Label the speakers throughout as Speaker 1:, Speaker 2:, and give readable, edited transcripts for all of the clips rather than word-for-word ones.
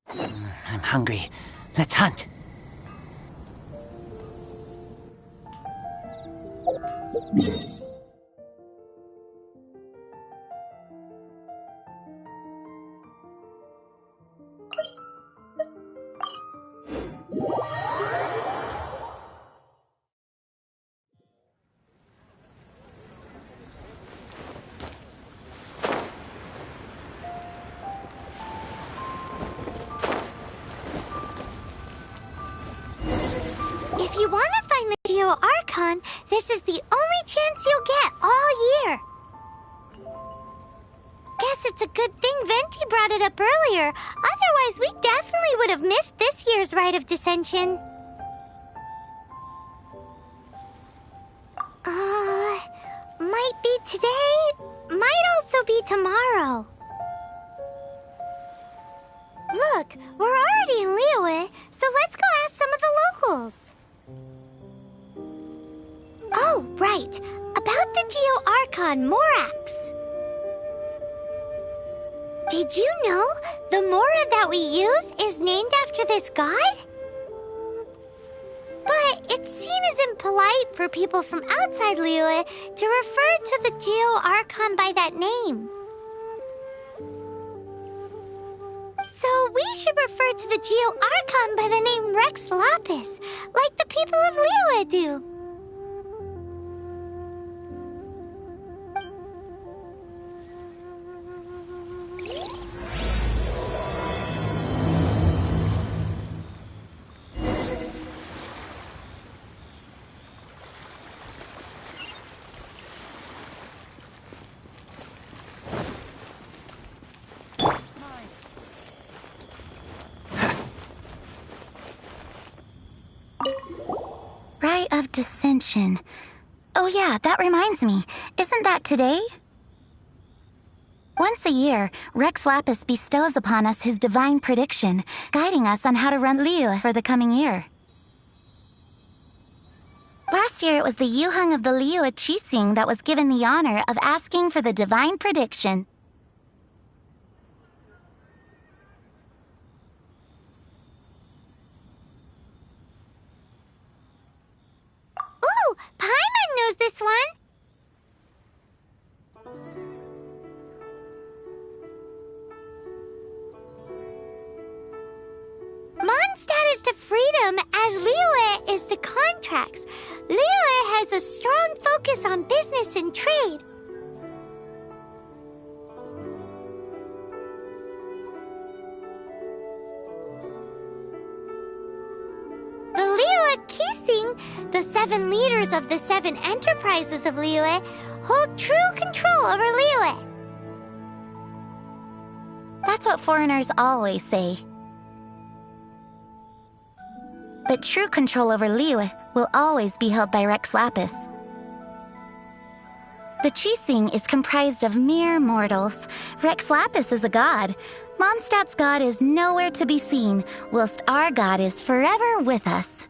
Speaker 1: I'm hungry. Let's hunt.
Speaker 2: If you want to find the Geo-Archon, this is the only chance you'll get all year. Guess it's a good thing Venti brought it up earlier. Otherwise, we definitely would have missed this year's Rite of Dissension. Might be today, might also be tomorrow. Look, we're already in Liyue, so let's go ask some of the locals. Oh, right. About the Geo-Archon Morax. Did you know the Mora that we use is named after this god? But it's seen as impolite for people from outside Liyue to refer to the Geo-Archon by that name. So we should refer to the Geo-Archon by the name Rex Lapis, like the people of Liyue do.
Speaker 3: Rite of Dissension. Oh yeah, that reminds me. Isn't that today? Once a year, Rex Lapis bestows upon us his divine prediction, guiding us on how to run Liyue for the coming year. Last year, it was the Yuheng of the Liyue Qixing that was given the honor of asking for the divine prediction.
Speaker 2: Ooh, Paimon knows this one. Mondstadt is to freedom as Liyue is to contracts. Liyue has a strong focus on business and trade. The Liyue Qixing, the 7 leaders of the 7 enterprises of Liyue, hold true control over Liyue.
Speaker 3: That's what foreigners always say. But true control over Liyue will always be held by Rex Lapis. The Qixing is comprised of mere mortals. Rex Lapis is a god. Mondstadt's god is nowhere to be seen, whilst our god is forever with us.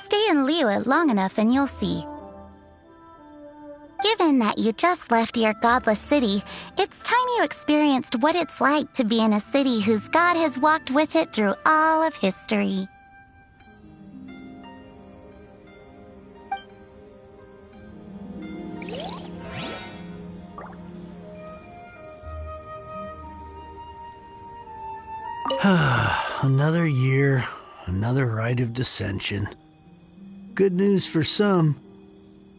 Speaker 3: Stay in Liyue long enough and you'll see. Given that you just left your godless city, it's time you experienced what it's like to be in a city whose god has walked with it through all of history.
Speaker 4: Another year, another Rite of Dissension. Good news for some,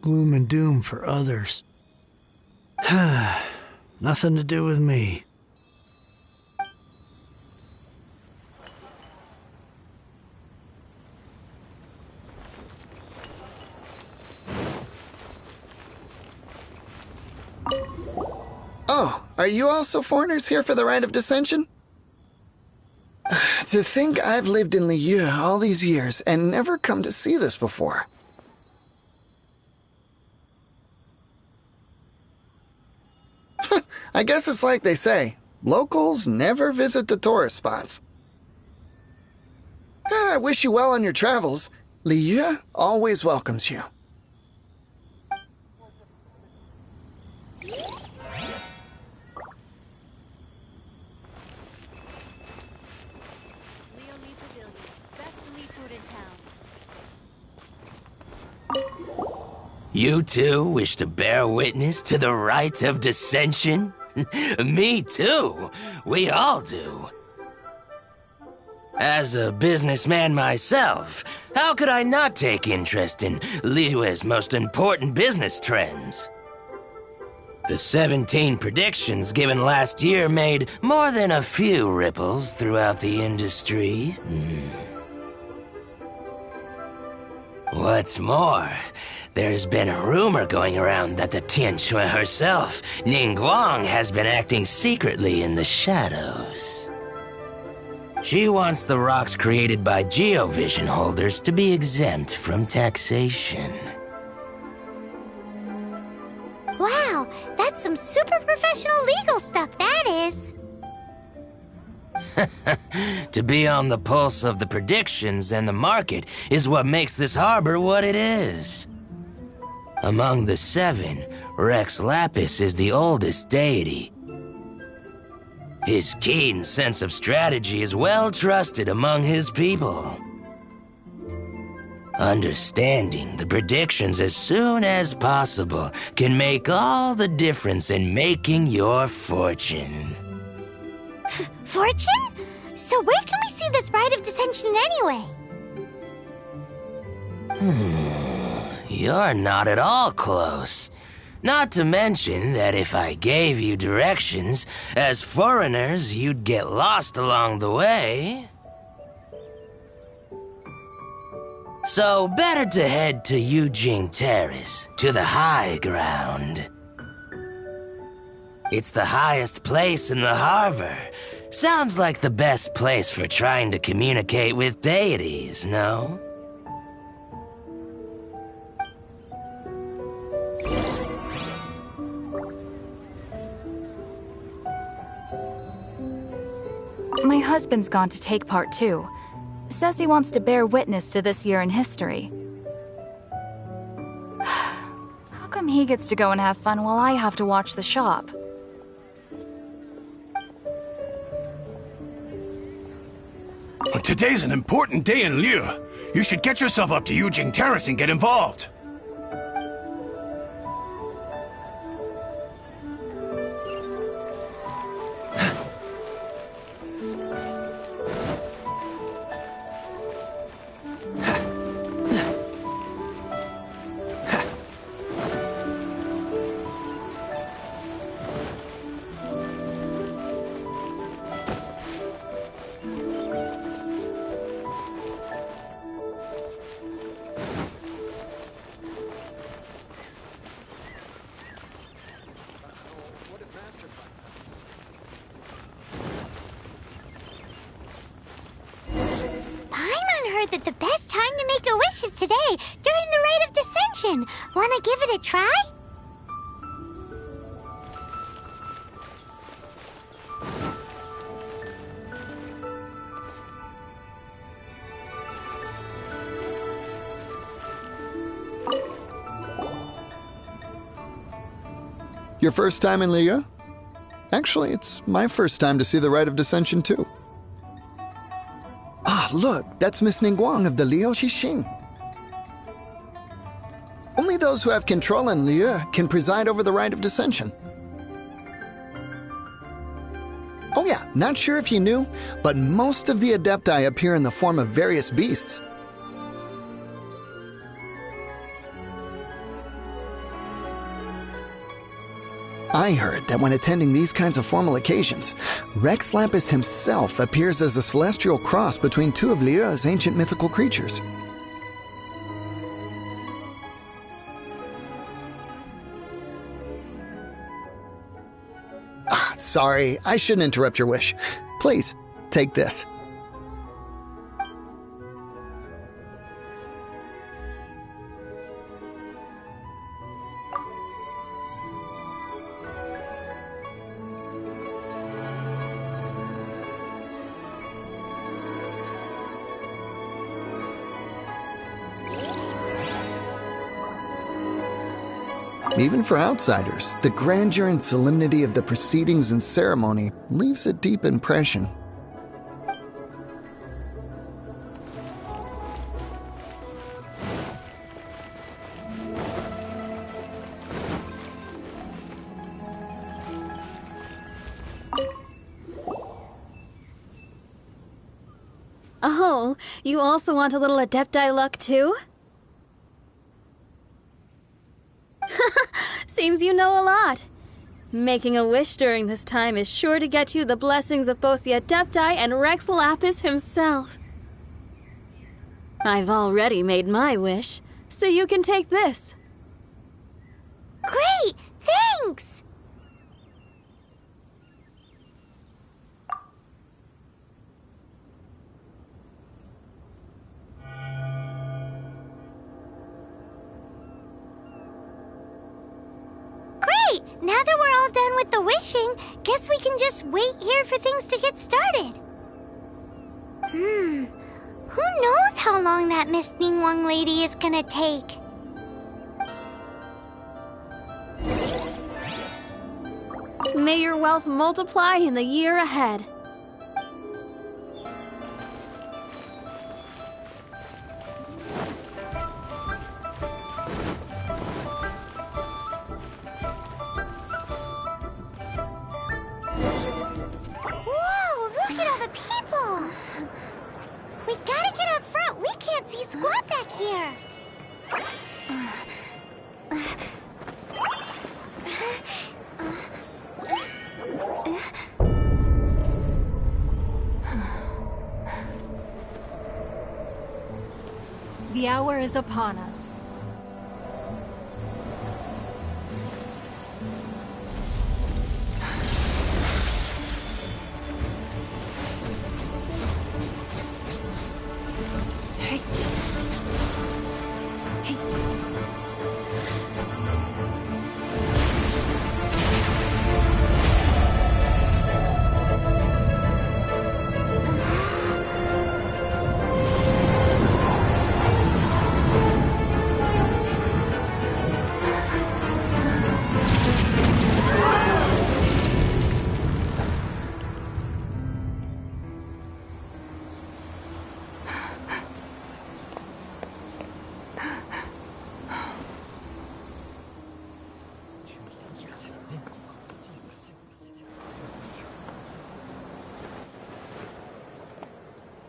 Speaker 4: gloom and doom for others. Nothing to do with me.
Speaker 5: Oh, are you also foreigners here for the Rite of Dissension? To think I've lived in Liyue all these years and never come to see this before. I guess it's like they say, locals never visit the tourist spots. I wish you well on your travels. Liyue always welcomes you.
Speaker 6: You too wish to bear witness to the rite of dissension? Me too. We all do. As a businessman myself, how could I not take interest in Liyue's most important business trends? The 17 predictions given last year made more than a few ripples throughout the industry. What's more, there's been a rumor going around that the Tianshui herself, Ningguang, has been acting secretly in the shadows. She wants the rocks created by geovision holders to be exempt from taxation.
Speaker 2: Wow, that's some super professional legal stuff, that is.
Speaker 6: To be on the pulse of the predictions and the market is what makes this harbor what it is. Among the 7, Rex Lapis is the oldest deity. His keen sense of strategy is well trusted among his people. Understanding the predictions as soon as possible can make all the difference in making your fortune.
Speaker 2: Fortune? So where can we see this rite of dissension anyway?
Speaker 6: You're not at all close. Not to mention that if I gave you directions, as foreigners, you'd get lost along the way. So better to head to Yujing Terrace, to the high ground. It's the highest place in the harbor. Sounds like the best place for trying to communicate with deities, no?
Speaker 7: My husband's gone to take part too. Says he wants to bear witness to this year in history. How come he gets to go and have fun while I have to watch the shop?
Speaker 8: Today's an important day in Liyue. You should get yourself up to Yujing Terrace and get involved.
Speaker 2: Heard that the best time to make a wish is today, during the rite of dissension. Wanna give it a try?
Speaker 5: Your first time in Liyue? Actually, it's my first time to see the rite of dissension too. Ah, look, that's Miss Ningguang of the Liu Xixing. Only those who have control in Liyue can preside over the rite of dissension. Oh yeah, not sure if you knew, but most of the Adepti appear in the form of various beasts. I heard that when attending these kinds of formal occasions, Rex Lapis himself appears as a celestial cross between 2 of Liyue's ancient mythical creatures. Ah, sorry, I shouldn't interrupt your wish. Please, take this. Even for outsiders, the grandeur and solemnity of the proceedings and ceremony leaves a deep impression.
Speaker 9: Oh, you also want a little Adepti luck too? Seems you know a lot. Making a wish during this time is sure to get you the blessings of both the Adepti and Rex Lapis himself. I've already made my wish, so you can take this.
Speaker 2: Great! Thanks! Great! Now that we're all done with the wishing, guess we can just wait here for things to get started. Who knows how long that Miss Ningguang lady is gonna take?
Speaker 9: May your wealth multiply in the year ahead.
Speaker 2: Whoa, look at all the people! We gotta get up front. We can't see squat back here.
Speaker 10: The hour is upon us.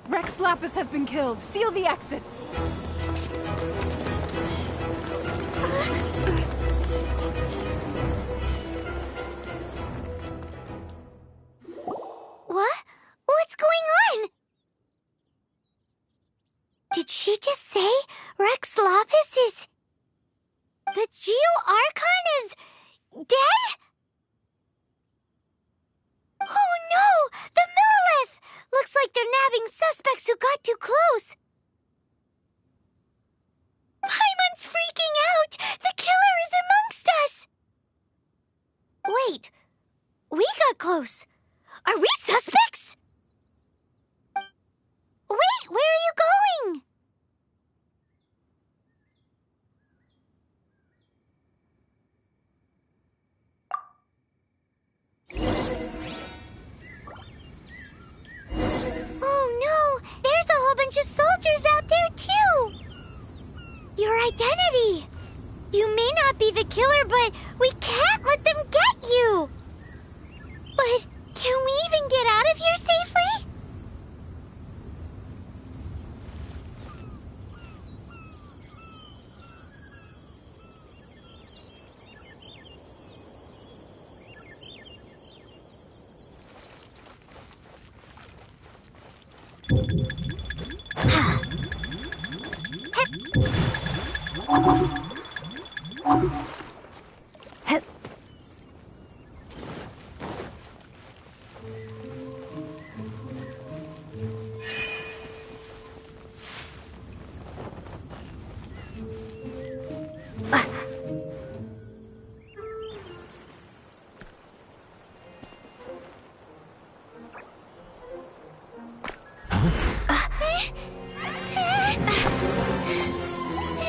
Speaker 10: Rex Lapis has been killed. Seal the exits.
Speaker 2: What? What's going on? Did she just say Rex Lapis is... The Geo-Archon is... dead? Oh no! The Millilith! Looks like they're nabbing suspects who got too close. Paimon's freaking out! The killer is amongst us! Wait. We got close. Are we suspects? Wait, where are you going? Oh no! There's a whole bunch of soldiers out there too! Your identity! You may not be the killer, but we can't let them get you! But can we even get out of here safely?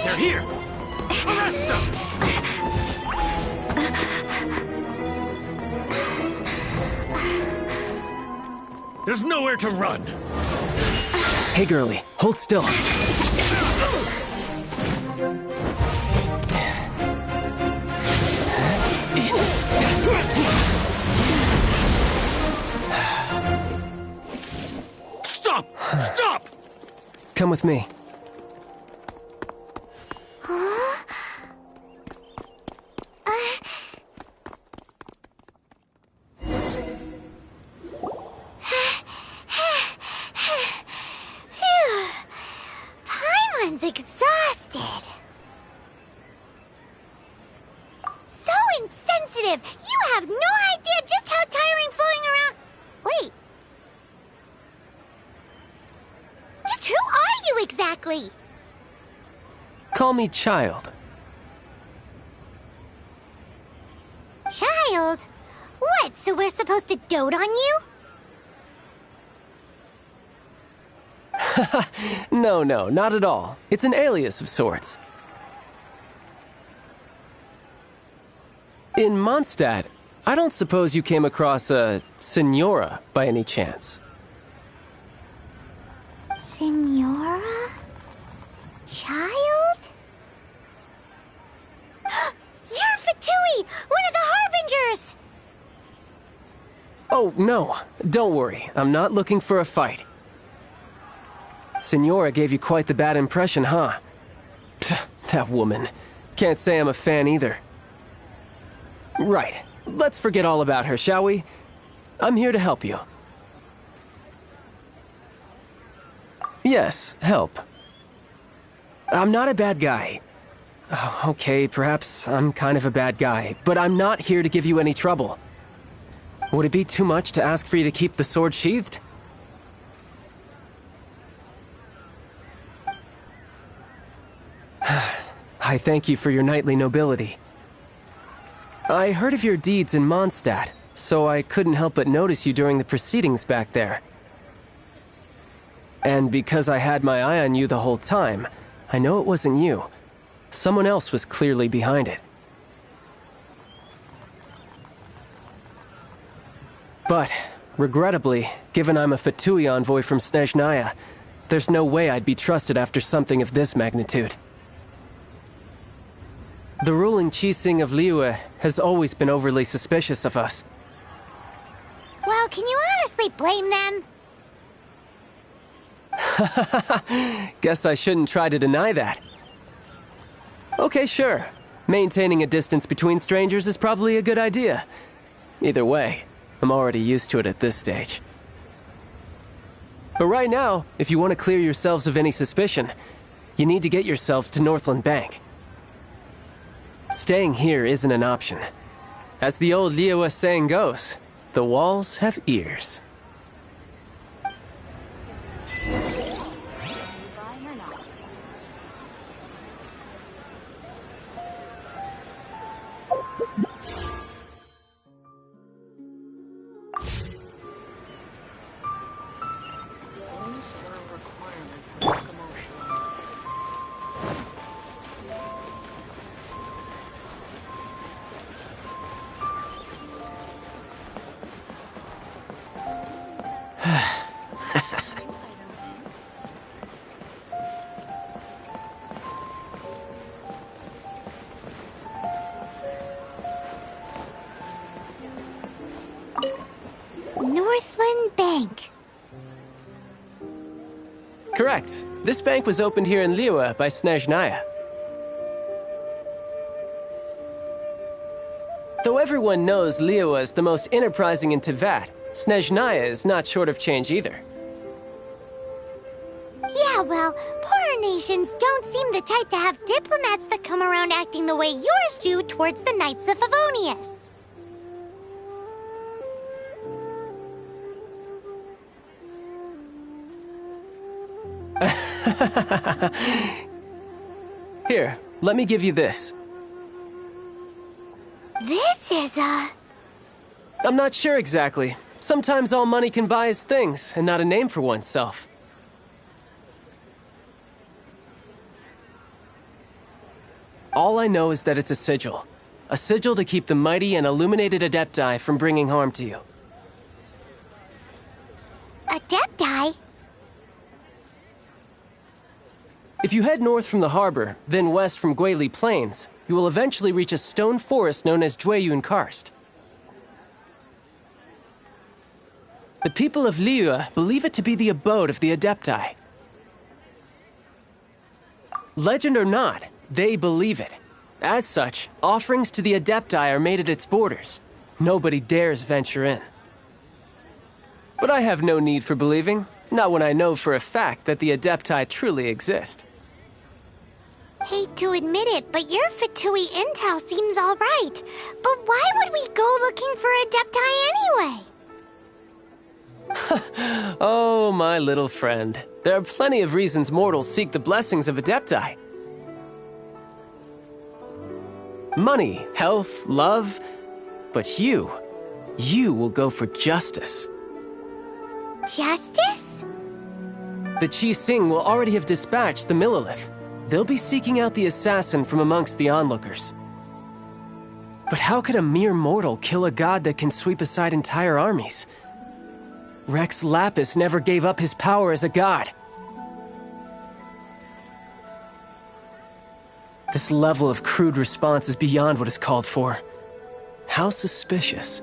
Speaker 8: They're here! Arrest them! There's nowhere to run!
Speaker 11: Hey, girlie, hold still.
Speaker 8: Stop! Stop!
Speaker 11: Come with me.
Speaker 2: Huh? Paimon's exhausted. So insensitive! You have no idea just how tiring floating around... Wait. Just who are you exactly?
Speaker 11: Call me Child.
Speaker 2: Child? What, so we're supposed to dote on you?
Speaker 11: No, not at all. It's an alias of sorts. In Mondstadt, I don't suppose you came across a Senora by any chance?
Speaker 2: Senora? Child? You're Fatui, one of the Harbingers!
Speaker 11: Oh, no. Don't worry. I'm not looking for a fight. Senora gave you quite the bad impression, huh? Pfft, that woman. Can't say I'm a fan either. Right. Let's forget all about her, shall we? I'm here to help you. Yes, help. I'm not a bad guy. Oh, okay, perhaps I'm kind of a bad guy, but I'm not here to give you any trouble. Would it be too much to ask for you to keep the sword sheathed? I thank you for your knightly nobility. I heard of your deeds in Mondstadt, so I couldn't help but notice you during the proceedings back there. And because I had my eye on you the whole time, I know it wasn't you. Someone else was clearly behind it. But, regrettably, given I'm a Fatui envoy from Snezhnaya, there's no way I'd be trusted after something of this magnitude. The ruling Qixing of Liyue has always been overly suspicious of us.
Speaker 2: Well, can you honestly blame them?
Speaker 11: Guess I shouldn't try to deny that. Okay, sure. Maintaining a distance between strangers is probably a good idea. Either way, I'm already used to it at this stage. But right now, if you want to clear yourselves of any suspicion, you need to get yourselves to Northland Bank. Staying here isn't an option. As the old Liyue saying goes, the walls have ears.
Speaker 2: Northland Bank.
Speaker 11: Correct. This bank was opened here in Liyue by Snezhnaya. Though everyone knows Liyue is the most enterprising in Teyvat, Snezhnaya is not short of change either.
Speaker 2: Yeah, well, poorer nations don't seem the type to have diplomats that come around acting the way yours do towards the Knights of Favonius.
Speaker 11: Here, let me give you this.
Speaker 2: This is
Speaker 11: I'm not sure exactly. Sometimes all money can buy is things, and not a name for oneself. All I know is that it's a sigil. A sigil to keep the mighty and illuminated Adepti from bringing harm to you.
Speaker 2: Adepti?
Speaker 11: If you head north from the harbor, then west from Guili Plains, you will eventually reach a stone forest known as Jueyun Karst. The people of Liyue believe it to be the abode of the Adepti. Legend or not, they believe it. As such, offerings to the Adepti are made at its borders. Nobody dares venture in. But I have no need for believing, not when I know for a fact that the Adepti truly exist.
Speaker 2: Hate to admit it, but your Fatui intel seems alright. But why would we go looking for Adepti anyway?
Speaker 11: Oh, my little friend. There are plenty of reasons mortals seek the blessings of Adepti. Money, health, love. But you will go for justice.
Speaker 2: Justice?
Speaker 11: The Qi Sing will already have dispatched the Millilith. They'll be seeking out the assassin from amongst the onlookers. But how could a mere mortal kill a god that can sweep aside entire armies? Rex Lapis never gave up his power as a god. This level of crude response is beyond what is called for. How suspicious.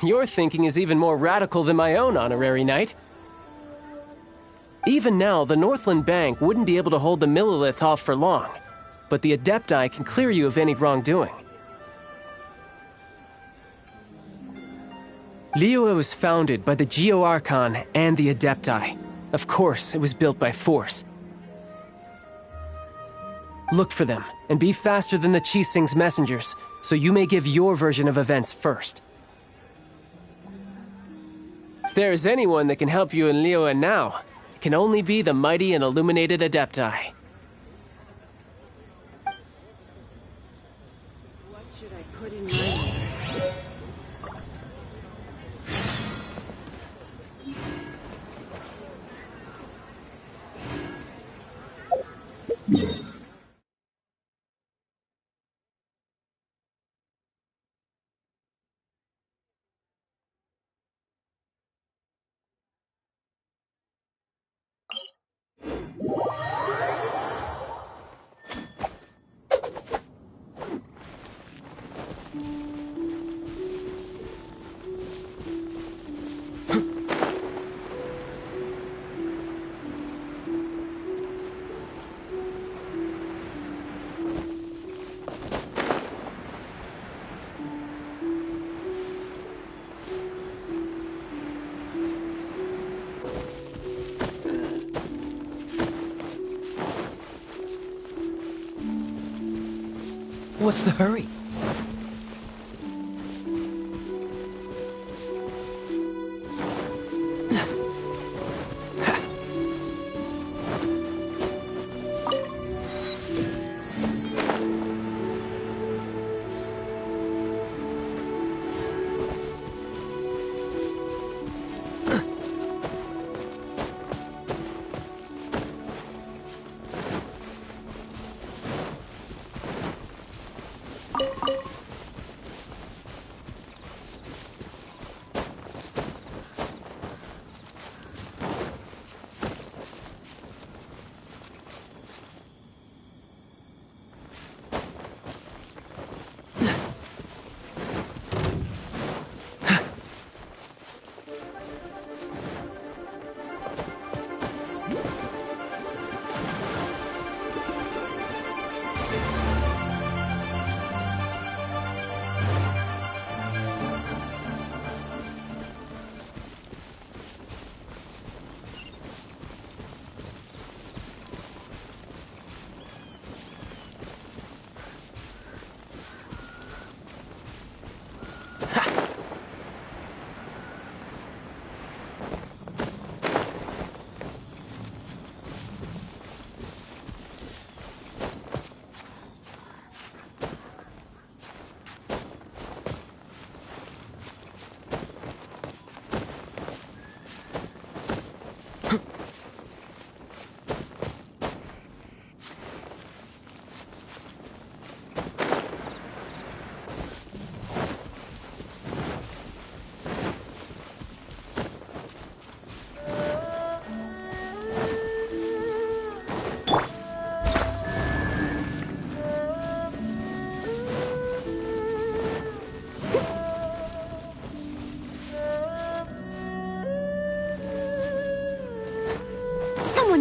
Speaker 11: Your thinking is even more radical than my own, Honorary Knight. Even now, the Northland Bank wouldn't be able to hold the Millilith off for long, but the Adepti can clear you of any wrongdoing. Liyue was founded by the Geo-Archon and the Adepti. Of course, it was built by force. Look for them, and be faster than the Qi Sing's messengers, so you may give your version of events first. If there is anyone that can help you in Liyue now, it can only be the mighty and illuminated Adepti.
Speaker 10: What should I put in my...
Speaker 1: What's the hurry?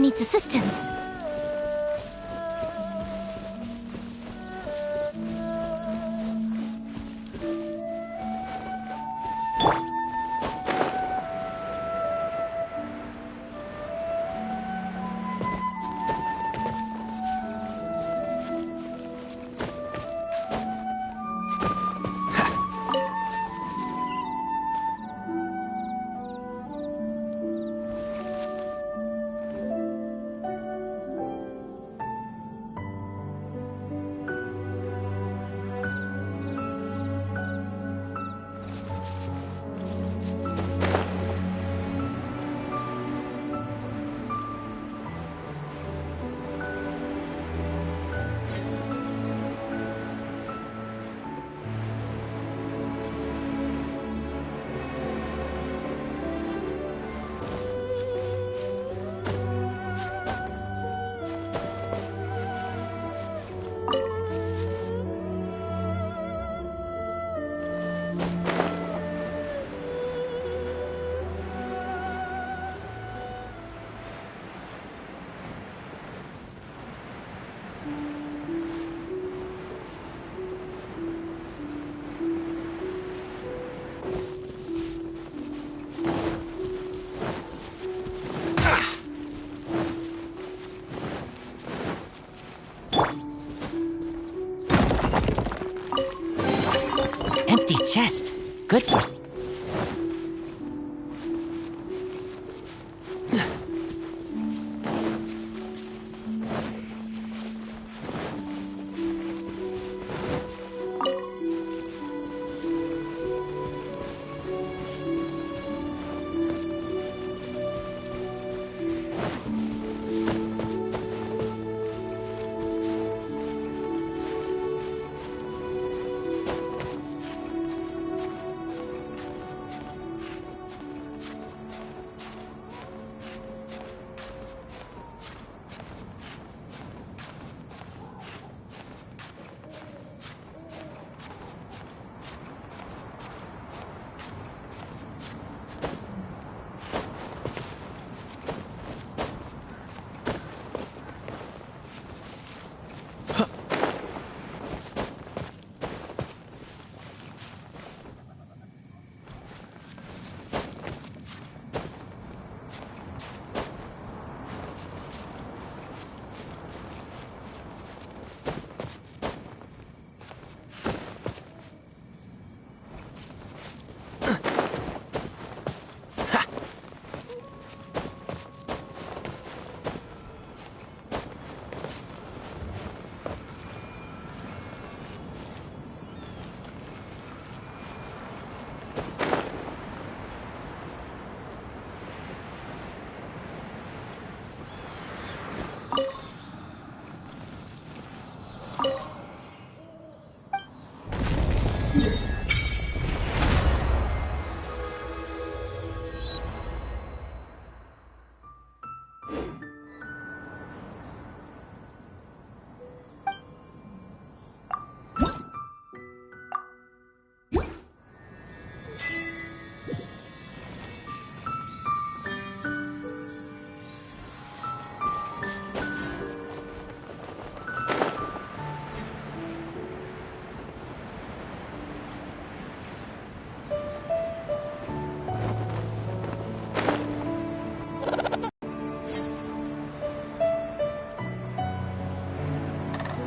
Speaker 3: needs assistance.
Speaker 1: Empty chest. Good for...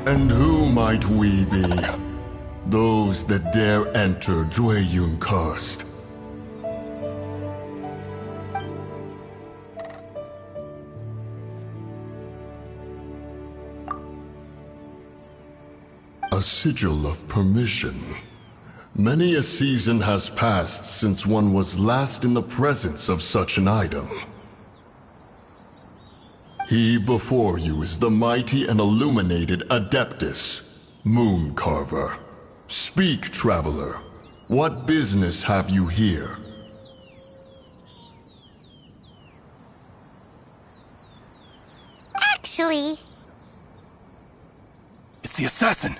Speaker 12: And who might we be? Those that dare enter Jueyun Karst. A sigil of permission. Many a season has passed since one was last in the presence of such an item. He before you is the mighty and illuminated Adeptus, Moon Carver. Speak, traveler. What business have you here?
Speaker 2: Actually...
Speaker 13: It's the assassin!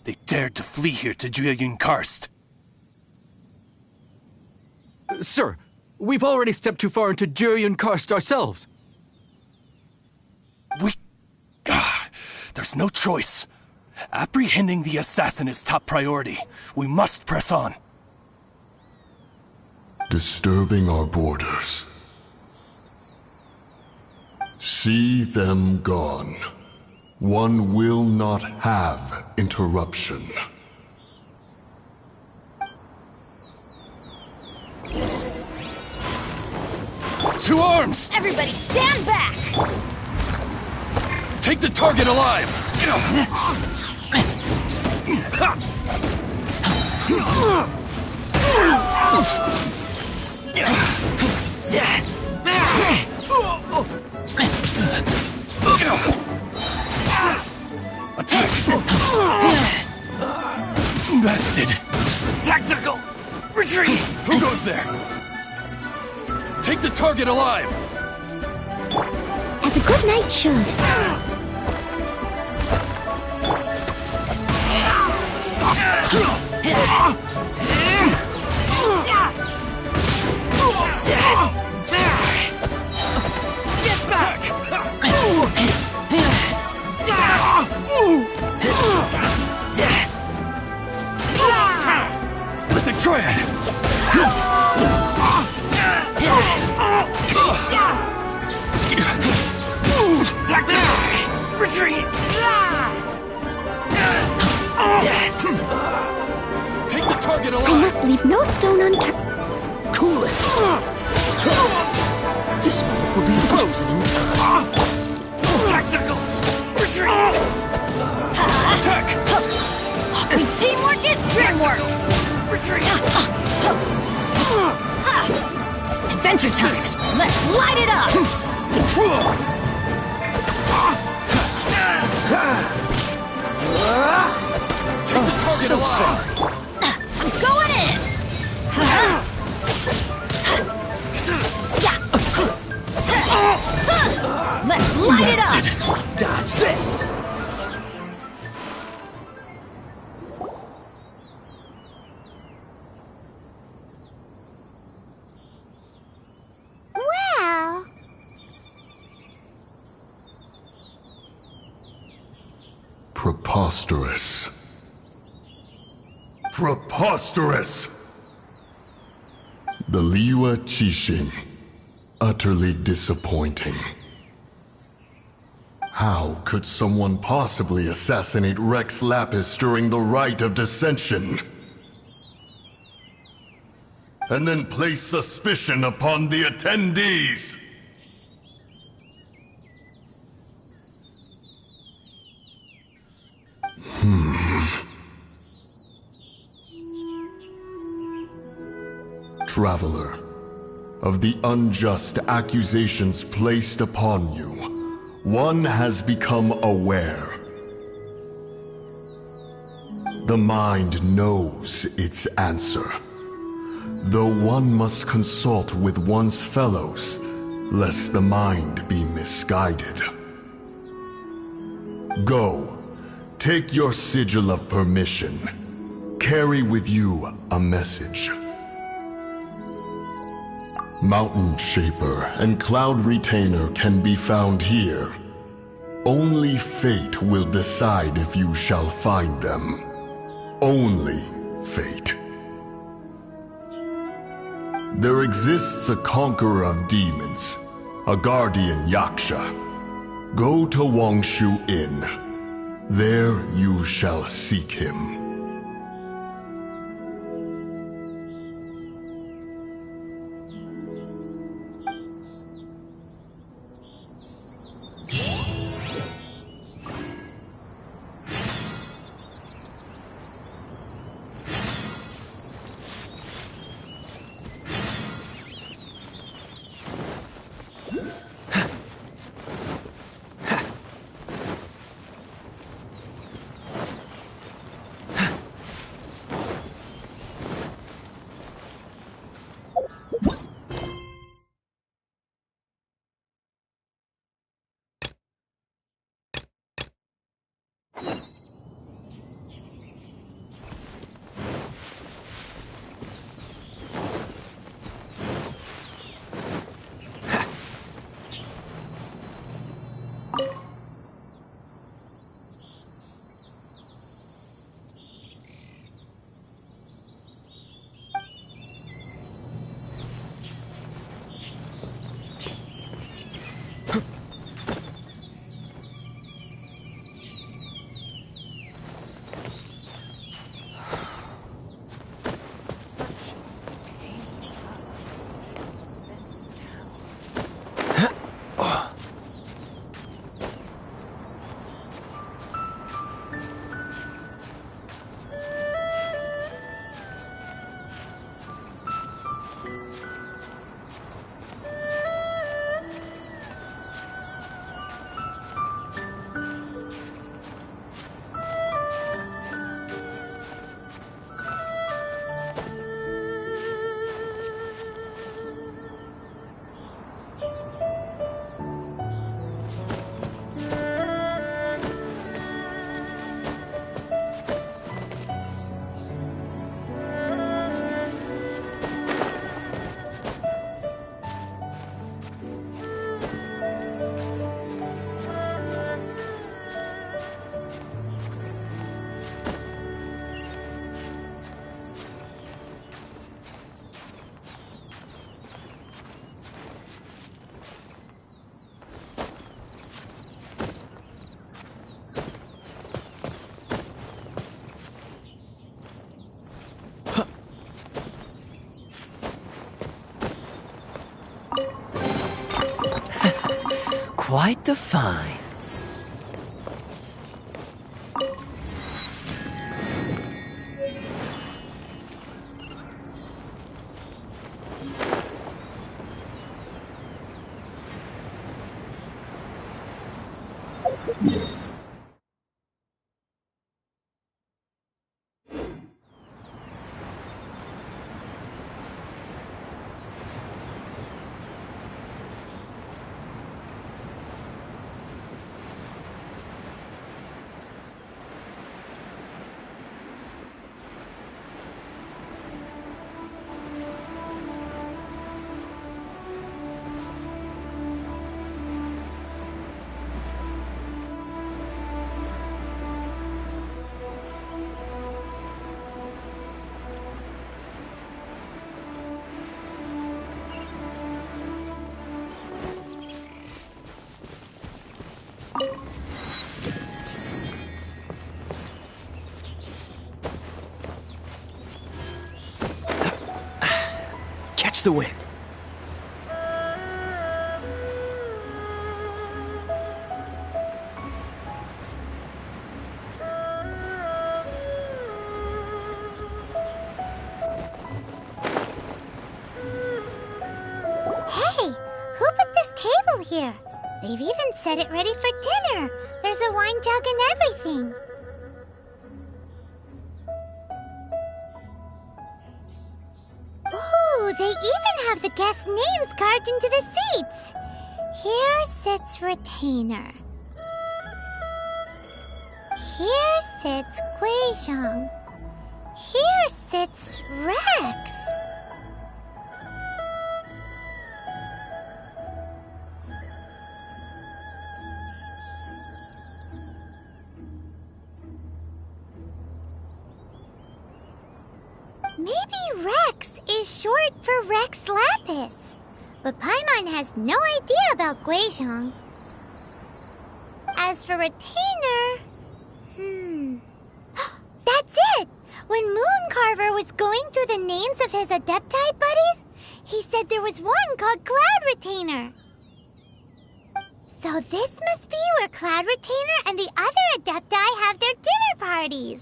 Speaker 13: They dared to flee here to Jueyun Karst.
Speaker 1: Sir, we've already stepped too far into Jueyun Karst ourselves.
Speaker 13: There's no choice. Apprehending the assassin is top priority. We must press on.
Speaker 12: Disturbing our borders. See them gone. One will not have interruption.
Speaker 13: To arms!
Speaker 9: Everybody stand back!
Speaker 13: Take the target alive! Attack! Bested! Tactical! Retreat! Who goes there? Take the target alive!
Speaker 2: As a good knight should.
Speaker 13: Get back! Mythic Triad! Retreat! Take the target alive!
Speaker 2: I must leave no stone unturned.
Speaker 1: Cool it. This moment will be frozen in time.
Speaker 13: Tactical! Retreat! Attack!
Speaker 9: Teamwork is dreamwork!
Speaker 13: Retreat!
Speaker 9: Adventure time! Let's light it up!
Speaker 13: Take the target alive!
Speaker 9: I'm going in! Let's light it up!
Speaker 1: Dodge this.
Speaker 2: Well,
Speaker 12: Preposterous. Preposterous! The Liyue Qixing. Utterly disappointing. How could someone possibly assassinate Rex Lapis during the Rite of Dissension? And then place suspicion upon the attendees? Traveler, of the unjust accusations placed upon you, one has become aware. The mind knows its answer, though one must consult with one's fellows, lest the mind be misguided. Go, take your sigil of permission. Carry with you a message. Mountain Shaper and Cloud Retainer can be found here. Only fate will decide if you shall find them. Only fate. There exists a conqueror of demons, a guardian Yaksha. Go to Wangshu Inn. There you shall seek him.
Speaker 14: quite the find. Catch the wind.
Speaker 2: Hey, who put this table here? They've even set it ready for dinner. There's a wine jug and everything. Ooh, they even have the guest names carved into the seats. Here sits Retainer. Here sits Guizhong. Here sits Rex. Maybe Rex is short for Rex Lapis. But Paimon has no idea about Guizhong. As for Retainer... That's it! When Mooncarver was going through the names of his Adepti buddies, he said there was one called Cloud Retainer. So this must be where Cloud Retainer and the other Adepti have their dinner parties.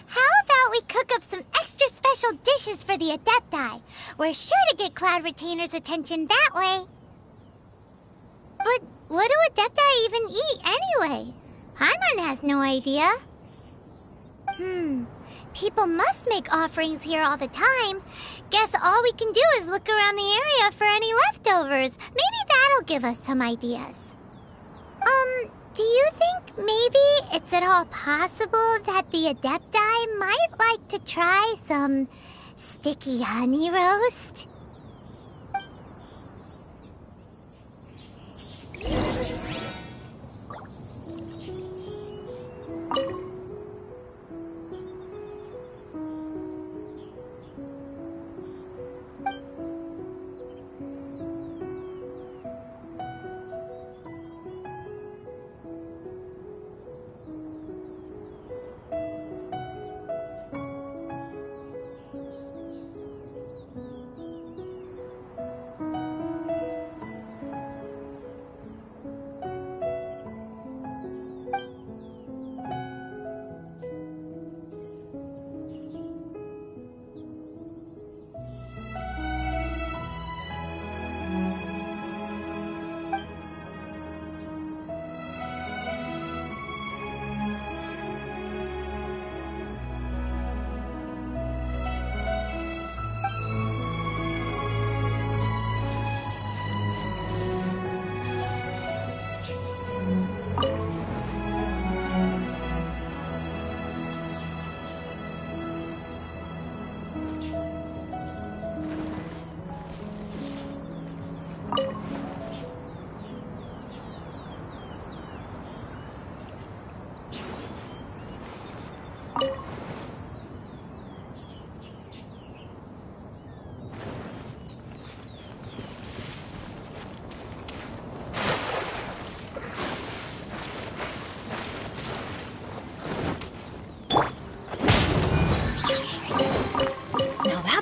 Speaker 2: How about we cook up some extra special dishes for the Adepti? We're sure to get Cloud Retainer's attention that way. But what do Adepti even eat anyway? Paimon has no idea. People must make offerings here all the time. Guess all we can do is look around the area for any leftovers. Maybe that'll give us some ideas. Do you think maybe it's at all possible that the Adepti might like to try some sticky honey roast?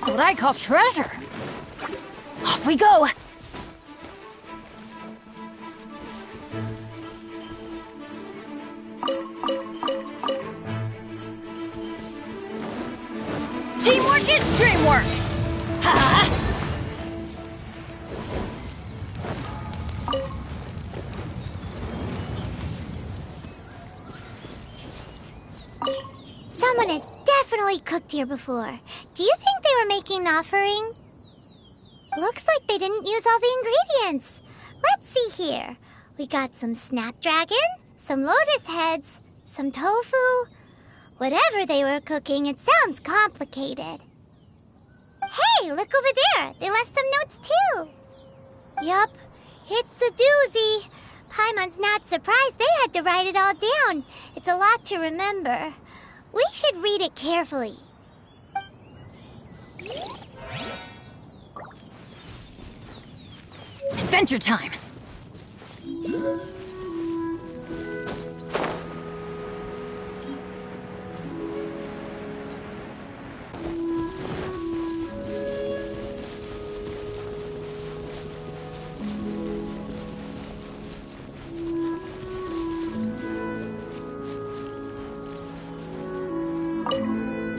Speaker 7: What I call treasure. Off we go! Teamwork is dreamwork! Ha!
Speaker 2: Someone has definitely cooked here before. Do you think they were making an offering? Looks like they didn't use all the ingredients. Let's see here. We got some snapdragon, some lotus heads, some tofu. Whatever they were cooking, it sounds complicated. Hey, look over there. They left some notes too. Yup, it's a doozy. Paimon's not surprised they had to write it all down. It's a lot to remember. We should read it carefully.
Speaker 7: Adventure time!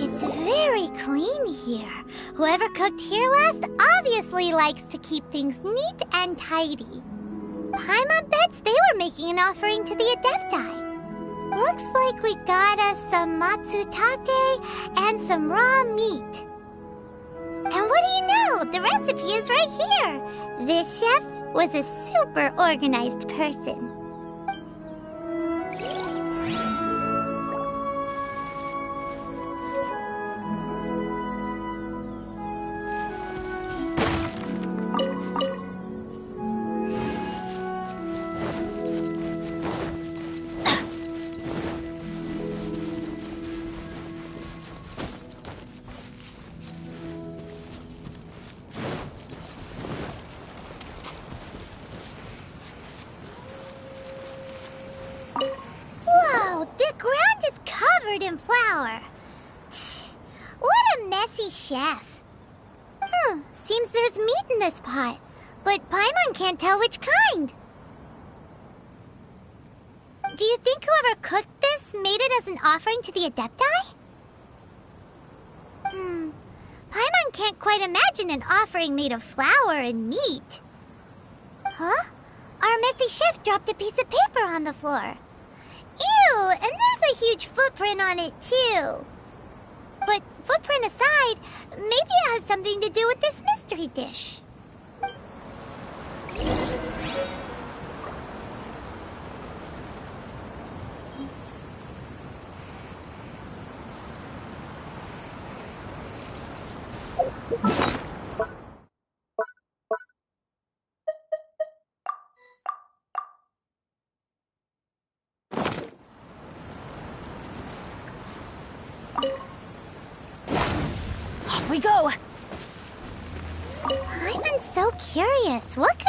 Speaker 2: It's very clean here. Whoever cooked here last obviously likes to keep things neat and tidy. Paimon bets they were making an offering to the Adepti. Looks like we got us some matsutake and some raw meat. And what do you know? The recipe is right here. This chef was a super organized person. Whoa, the ground is covered in flour. What a messy chef. Seems there's meat in this pot, but Paimon can't tell which kind. Do you think whoever cooked this made it as an offering to the Adepti? Paimon can't quite imagine an offering made of flour and meat. Huh? Our messy chef dropped a piece of paper on the floor. Ew, and there's a huge footprint on it too. But footprint aside, maybe it has something to do with this mystery dish.
Speaker 7: Off we go!
Speaker 2: I'm so curious. What could...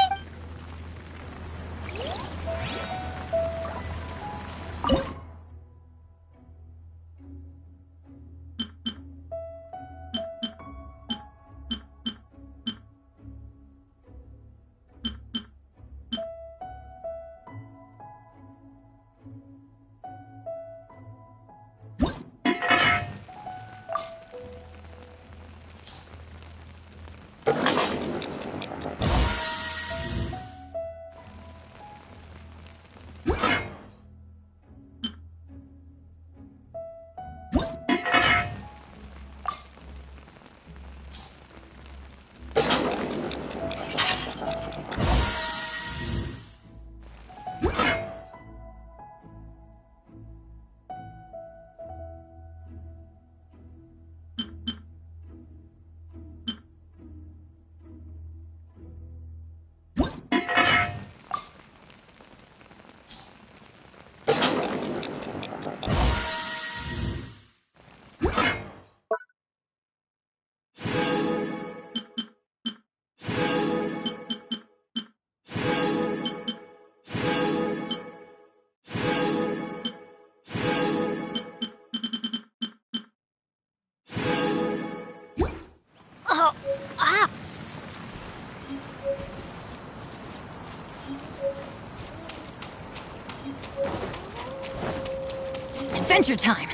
Speaker 15: soldier time.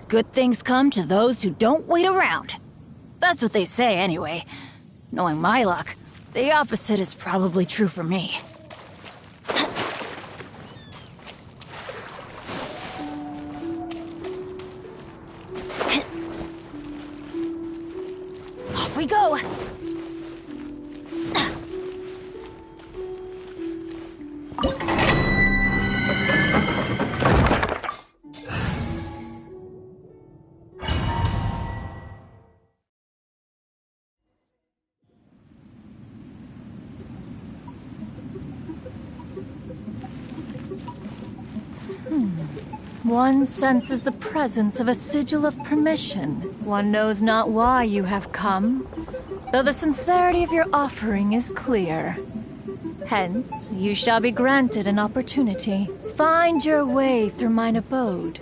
Speaker 15: Good things come to those who don't wait around. That's what they say anyway. Knowing my luck, the opposite is probably true for me. Off we go!
Speaker 16: One senses the presence of a sigil of permission. One knows not why you have come, though the sincerity of your offering is clear. Hence, you shall be granted an opportunity. Find your way through mine abode,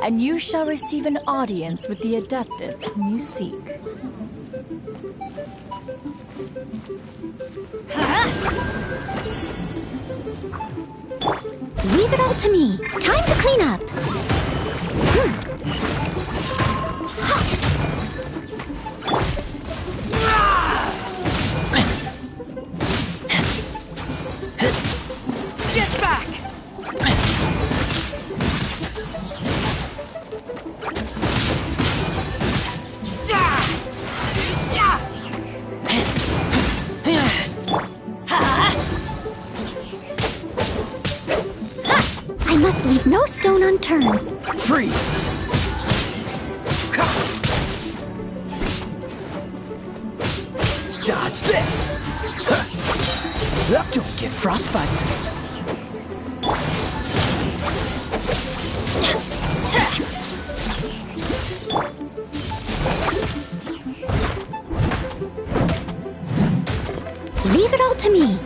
Speaker 16: and you shall receive an audience with the Adeptus whom you seek.
Speaker 3: Leave it all to me. Time to clean up.
Speaker 15: Get back!
Speaker 3: I must leave no stone unturned.
Speaker 1: Freeze! Dodge this! Don't get frostbite.
Speaker 3: Leave it all to me.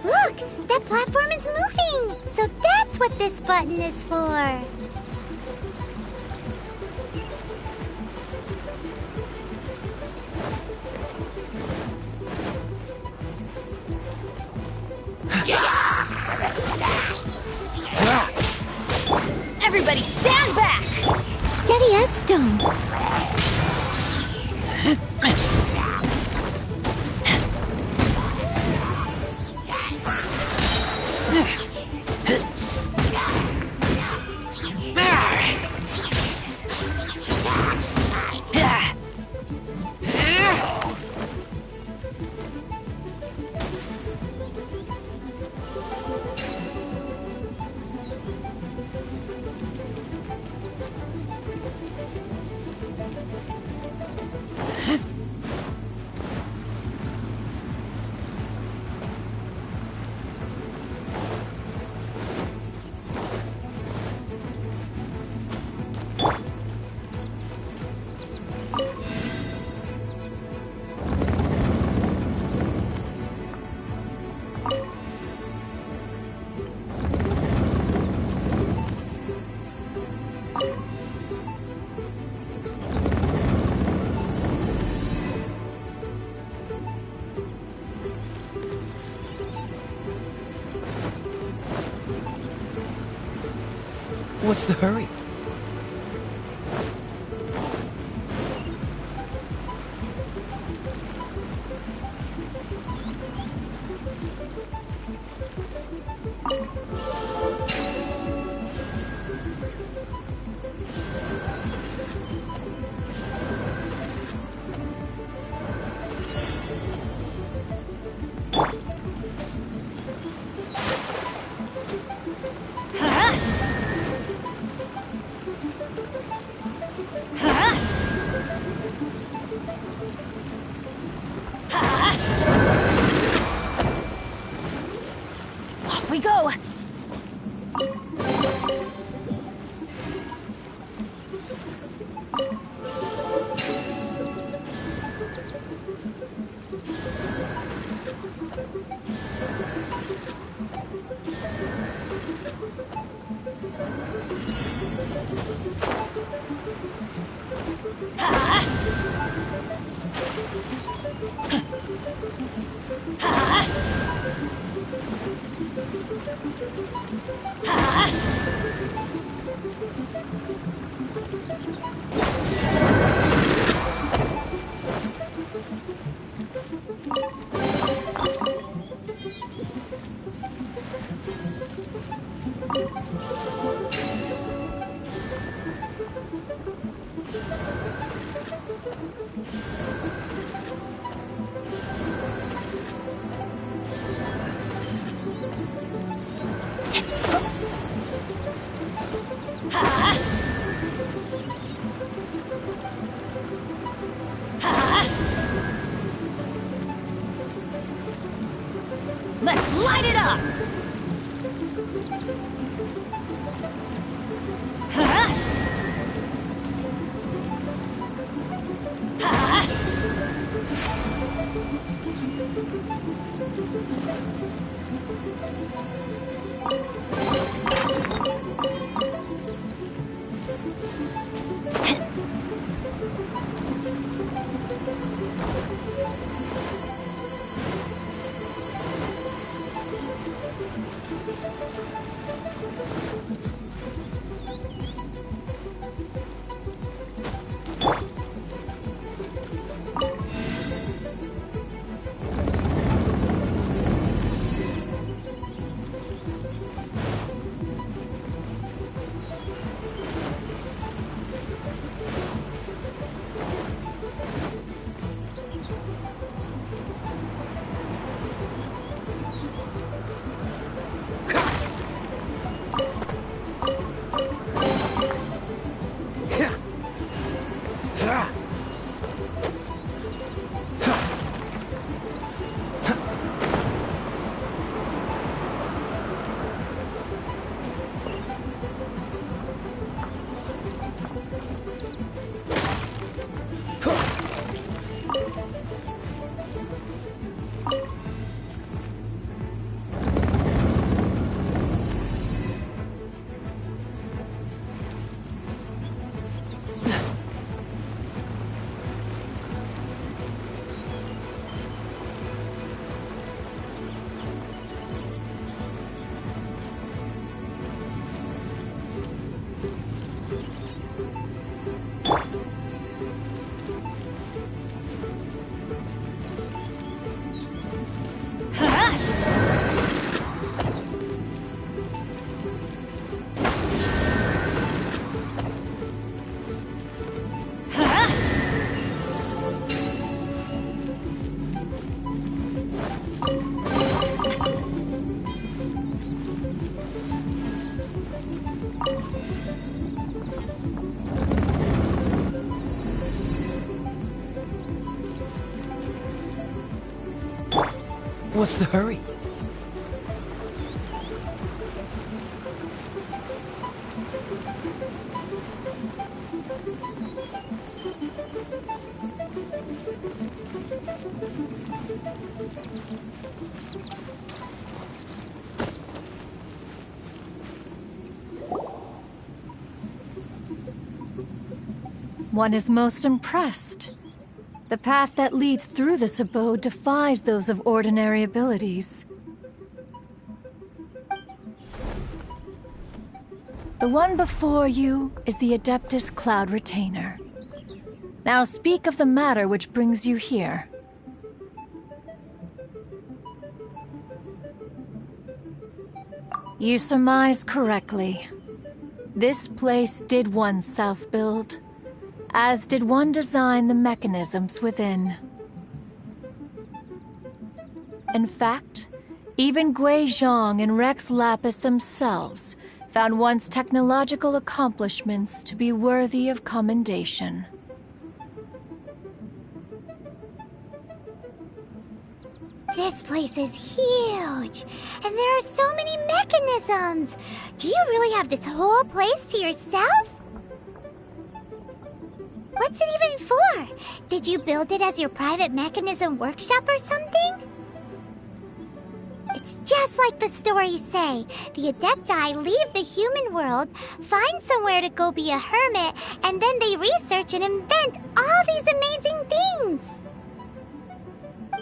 Speaker 2: Look! That platform is moving! So that's what this button is for!
Speaker 15: Everybody stand back!
Speaker 3: Steady as stone.
Speaker 1: What's the hurry?
Speaker 15: we go! Let's light it up!
Speaker 14: What's the hurry?
Speaker 16: One is most impressed. The path that leads through this abode defies those of ordinary abilities. The one before you is the Adeptus Cloud Retainer. Now speak of the matter which brings you here. You surmise correctly. This place did once self-build, as did one design the mechanisms within. In fact, even Gui Zhang and Rex Lapis themselves found one's technological accomplishments to be worthy of commendation.
Speaker 2: This place is huge, and there are so many mechanisms. Do you really have this whole place to yourself? What's it even for? Did you build it as your private mechanism workshop or something? It's just like the stories say. The Adepti leave the human world, find somewhere to go be a hermit, and then they research and invent all these amazing things.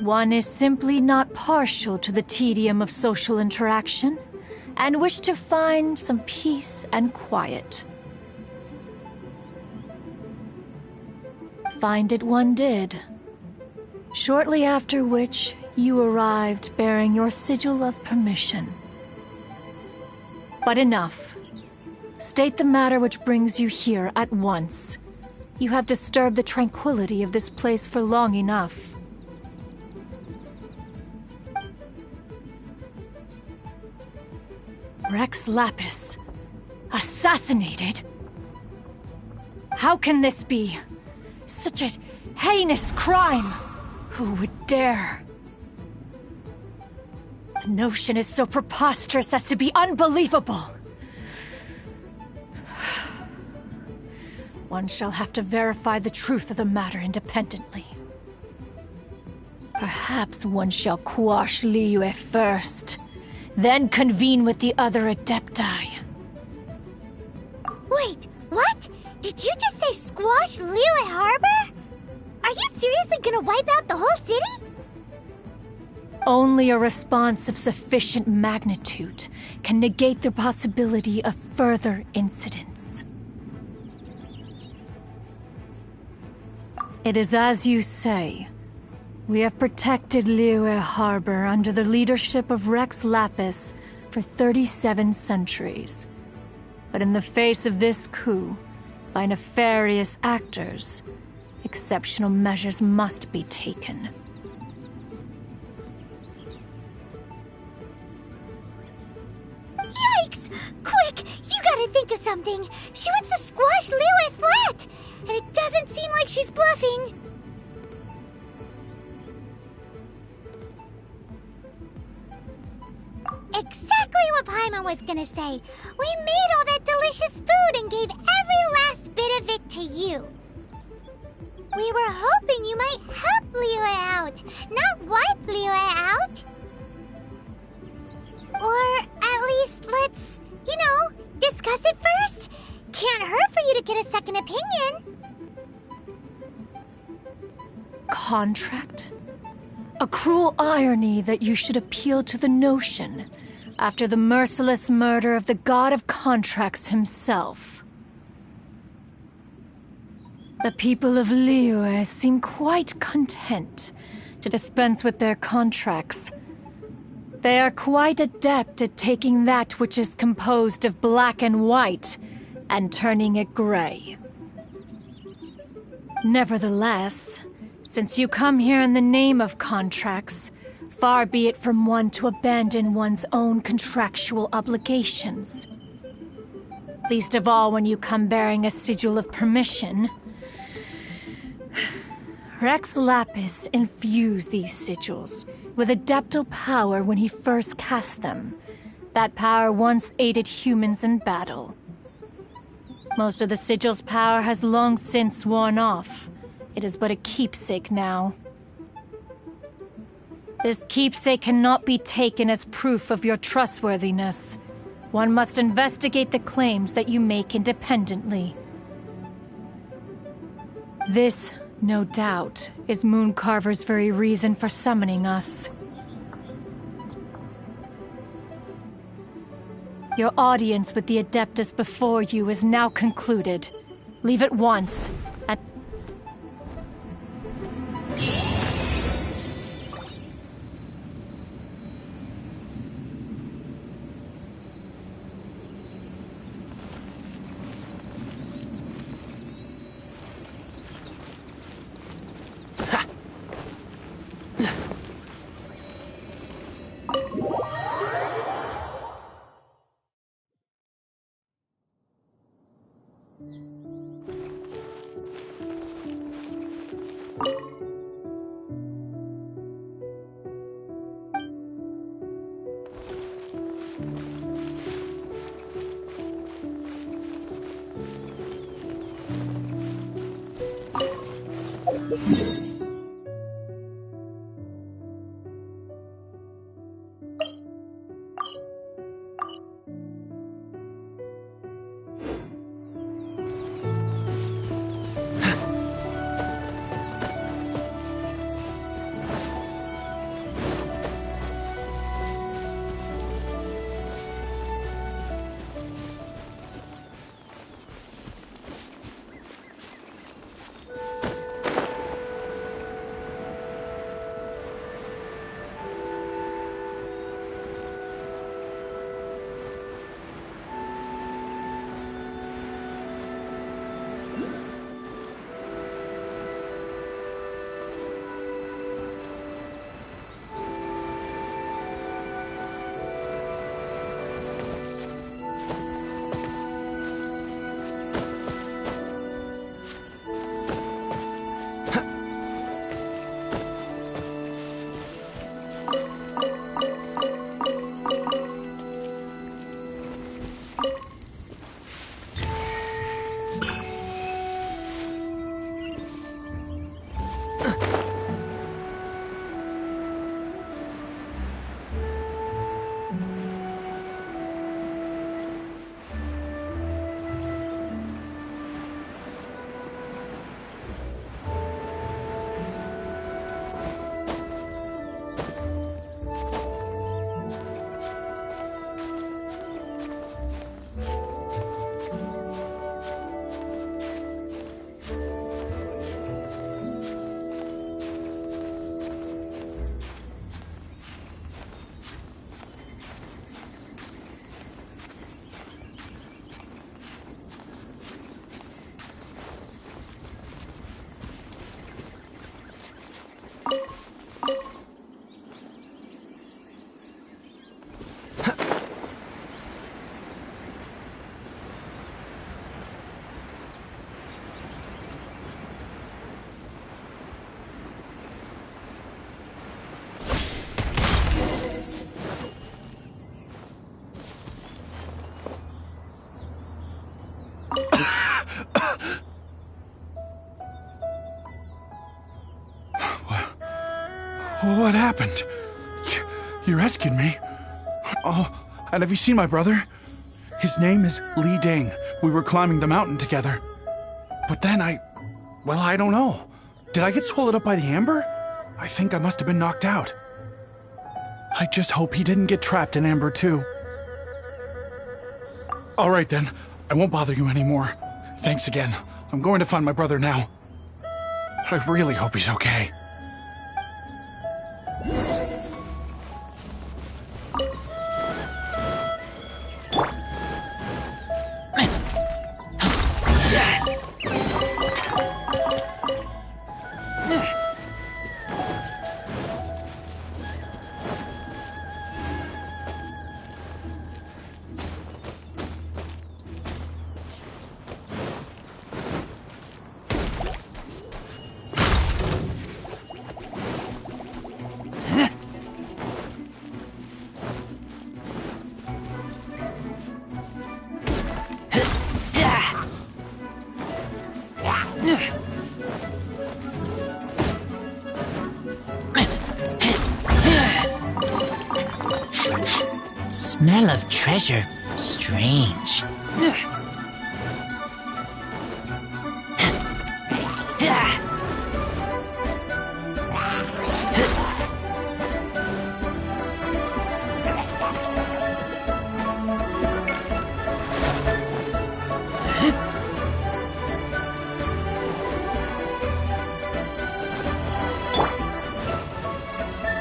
Speaker 16: One is simply not partial to the tedium of social interaction, and wished to find some peace and quiet. Find it one did. Shortly after which, you arrived bearing your sigil of permission. But enough. State the matter which brings you here at once. You have disturbed the tranquility of this place for long enough. Rex Lapis, assassinated? How can this be? Such a heinous crime! Who would dare? The notion is so preposterous as to be unbelievable. One shall have to verify the truth of the matter independently. Perhaps one shall quash Liyue first, then convene with the other Adepti.
Speaker 2: Wait, what? Did you just say squash Liyue Harbor? Are you seriously gonna wipe out the whole city?
Speaker 16: Only a response of sufficient magnitude can negate the possibility of further incidents. It is as you say. We have protected Liyue Harbor under the leadership of Rex Lapis for 37 centuries. But in the face of this coup, by nefarious actors, exceptional measures must be taken.
Speaker 2: Yikes! Quick! You gotta think of something! She wants to squash Liyue flat! And it doesn't seem like she's bluffing! Exactly what Paimon was gonna say! We made all that delicious food and gave every last bit of it to you! We were hoping you might help Liyue out, not wipe Liyue out! Or at least let's, discuss it first. Can't hurt for you to get a second opinion.
Speaker 16: Contract? A cruel irony that you should appeal to the notion after the merciless murder of the god of contracts himself. The people of Liyue seem quite content to dispense with their contracts. They are quite adept at taking that which is composed of black and white and turning it gray. Nevertheless, since you come here in the name of contracts, far be it from one to abandon one's own contractual obligations. Least of all when you come bearing a sigil of permission. Rex Lapis infused these sigils with adeptal power when he first cast them. That power once aided humans in battle. Most of the sigil's power has long since worn off. It is but a keepsake now. This keepsake cannot be taken as proof of your trustworthiness. One must investigate the claims that you make independently. This, no doubt, is Mooncarver's very reason for summoning us. Your audience with the Adeptus before you is now concluded. Leave at once, and...
Speaker 17: What happened? You rescued me. Oh, and have you seen my brother? His name is Li Ding. We were climbing the mountain together. But then I don't know. Did I get swallowed up by the amber? I think I must have been knocked out. I just hope he didn't get trapped in amber too. All right then, I won't bother you anymore. Thanks again. I'm going to find my brother now. I really hope he's okay.
Speaker 18: Smell of treasure. Strange.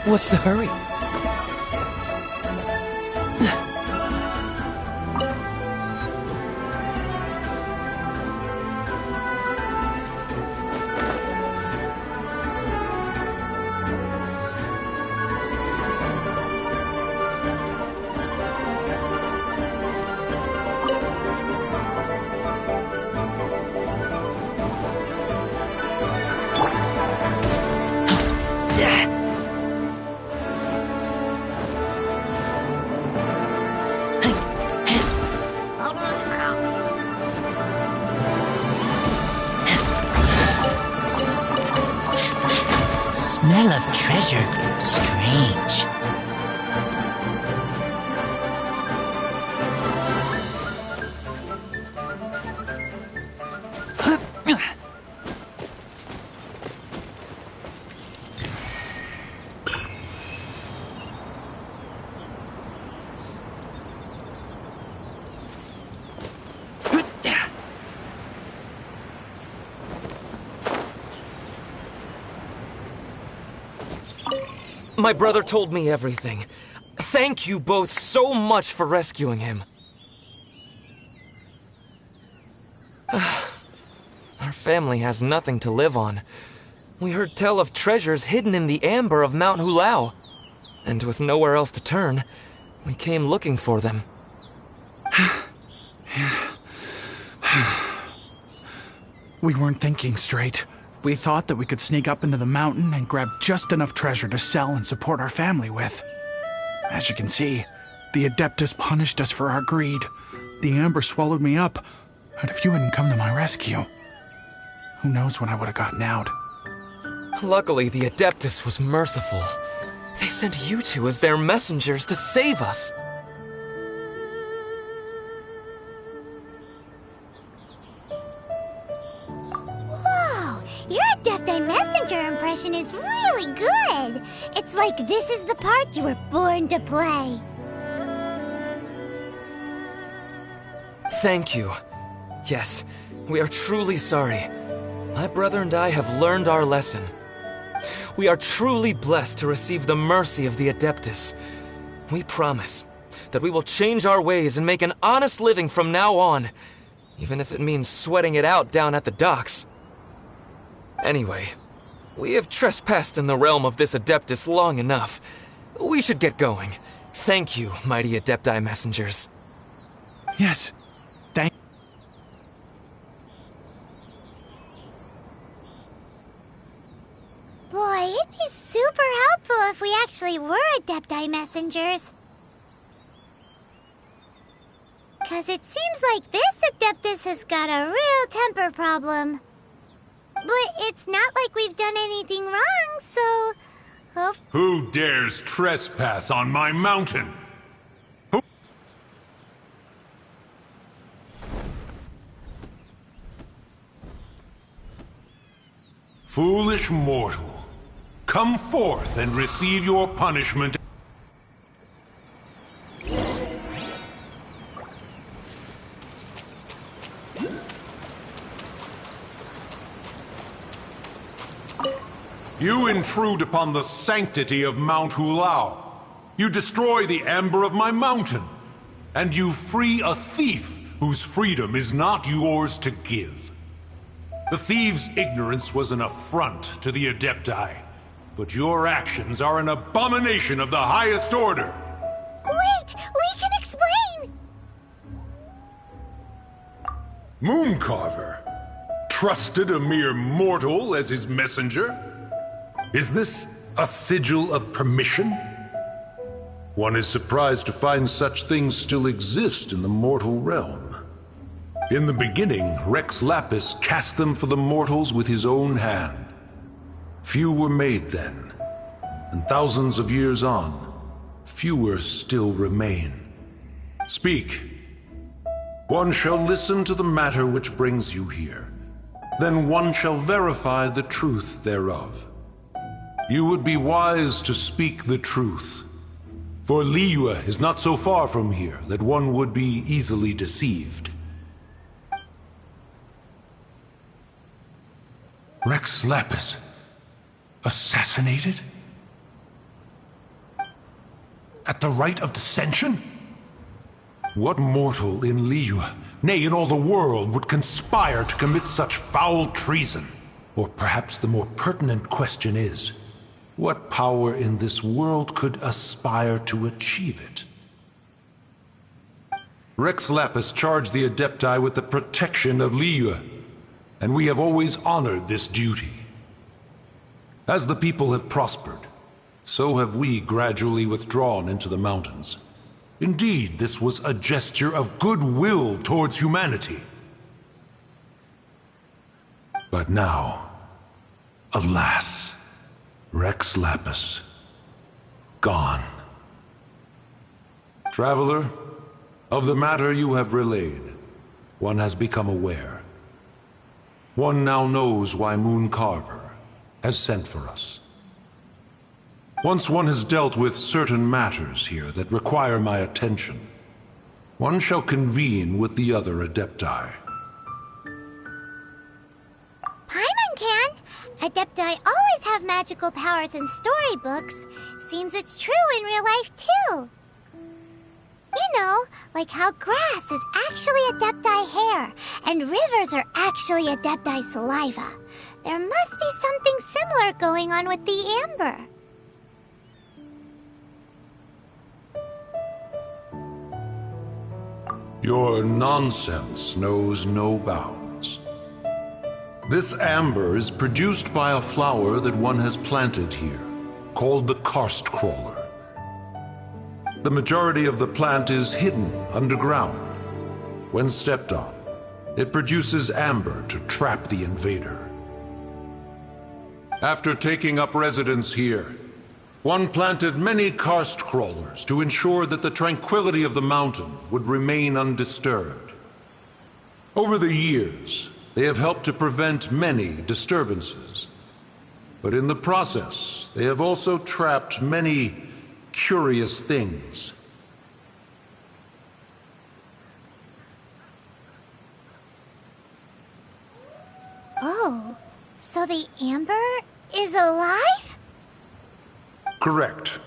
Speaker 14: What's the hurry?
Speaker 18: treasure strange.
Speaker 19: My brother told me everything. Thank you both so much for rescuing him. Our family has nothing to live on. We heard tell of treasures hidden in the amber of Mount Hulao. And with nowhere else to turn, we came looking for them.
Speaker 17: We weren't thinking straight. We thought that we could sneak up into the mountain and grab just enough treasure to sell and support our family with. As you can see, the Adeptus punished us for our greed. The amber swallowed me up, and if you hadn't come to my rescue, who knows when I would have gotten out.
Speaker 19: Luckily, the Adeptus was merciful. They sent you two as their messengers to save us.
Speaker 2: Your Adepti Messenger impression is really good. It's like this is the part you were born to play.
Speaker 19: Thank you. Yes, we are truly sorry. My brother and I have learned our lesson. We are truly blessed to receive the mercy of the Adeptus. We promise that we will change our ways and make an honest living from now on, even if it means sweating it out down at the docks. Anyway, we have trespassed in the realm of this Adeptus long enough. We should get going. Thank you, mighty Adepti messengers.
Speaker 17: Yes, thank...
Speaker 2: Boy, it'd be super helpful if we actually were Adepti messengers. 'Cause it seems like this Adeptus has got a real temper problem. But it's not like we've done anything wrong, so...
Speaker 20: Who dares trespass on my mountain? Who... Foolish mortal, come forth and receive your punishment. You intrude upon the sanctity of Mount Hulao. You destroy the amber of my mountain. And you free a thief whose freedom is not yours to give. The thief's ignorance was an affront to the Adepti. But your actions are an abomination of the highest order.
Speaker 2: Wait! We can explain!
Speaker 20: Mooncarver trusted a mere mortal as his messenger? Is this a sigil of permission? One is surprised to find such things still exist in the mortal realm. In the beginning, Rex Lapis cast them for the mortals with his own hand. Few were made then, and thousands of years on, fewer still remain. Speak. One shall listen to the matter which brings you here. Then one shall verify the truth thereof. You would be wise to speak the truth. For Liyue is not so far from here that one would be easily deceived. Rex Lapis assassinated? At the rite of dissension? What mortal in Liyue, nay, in all the world, would conspire to commit such foul treason? Or perhaps the more pertinent question is, what power in this world could aspire to achieve it? Rex Lapis charged the Adepti with the protection of Liyue, and we have always honored this duty. As the people have prospered, so have we gradually withdrawn into the mountains. Indeed, this was a gesture of goodwill towards humanity. But now, alas, Rex Lapis. Gone. Traveler, of the matter you have relayed, one has become aware. One now knows why Moon Carver has sent for us. Once one has dealt with certain matters here that require my attention, one shall convene with the other Adepti.
Speaker 2: Paimon can! Adepti always have magical powers in storybooks. Seems it's true in real life, too. You know, like how grass is actually Adepti hair, and rivers are actually Adepti saliva. There must be something similar going on with the amber.
Speaker 20: Your nonsense knows no bounds. This amber is produced by a flower that one has planted here, called the karst crawler. The majority of the plant is hidden underground. When stepped on, it produces amber to trap the invader. After taking up residence here, one planted many karst crawlers to ensure that the tranquility of the mountain would remain undisturbed. Over the years, they have helped to prevent many disturbances. But in the process, they have also trapped many curious things.
Speaker 2: Oh, so the amber is alive?
Speaker 20: Correct.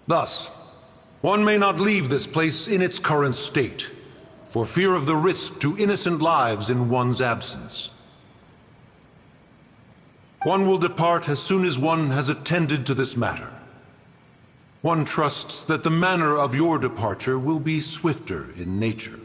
Speaker 20: Thus, one may not leave this place in its current state, for fear of the risk to innocent lives in one's absence. One will depart as soon as one has attended to this matter. One trusts that the manner of your departure will be swifter in nature.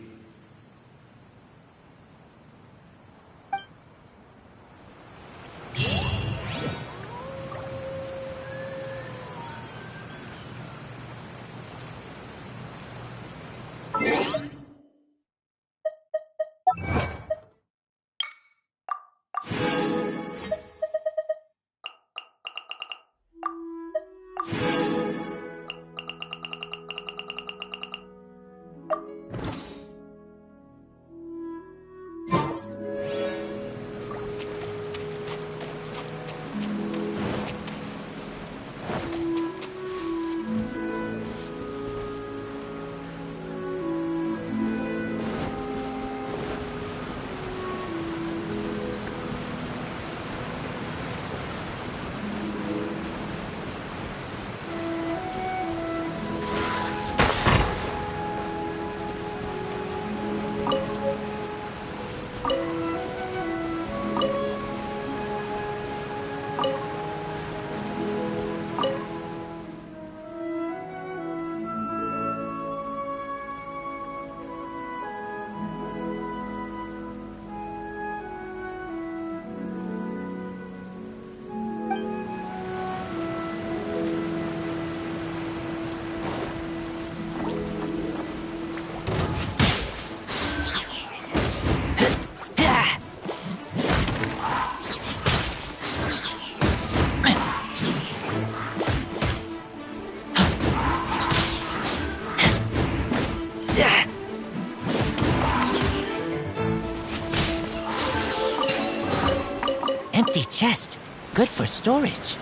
Speaker 18: Empty chest. Good for storage.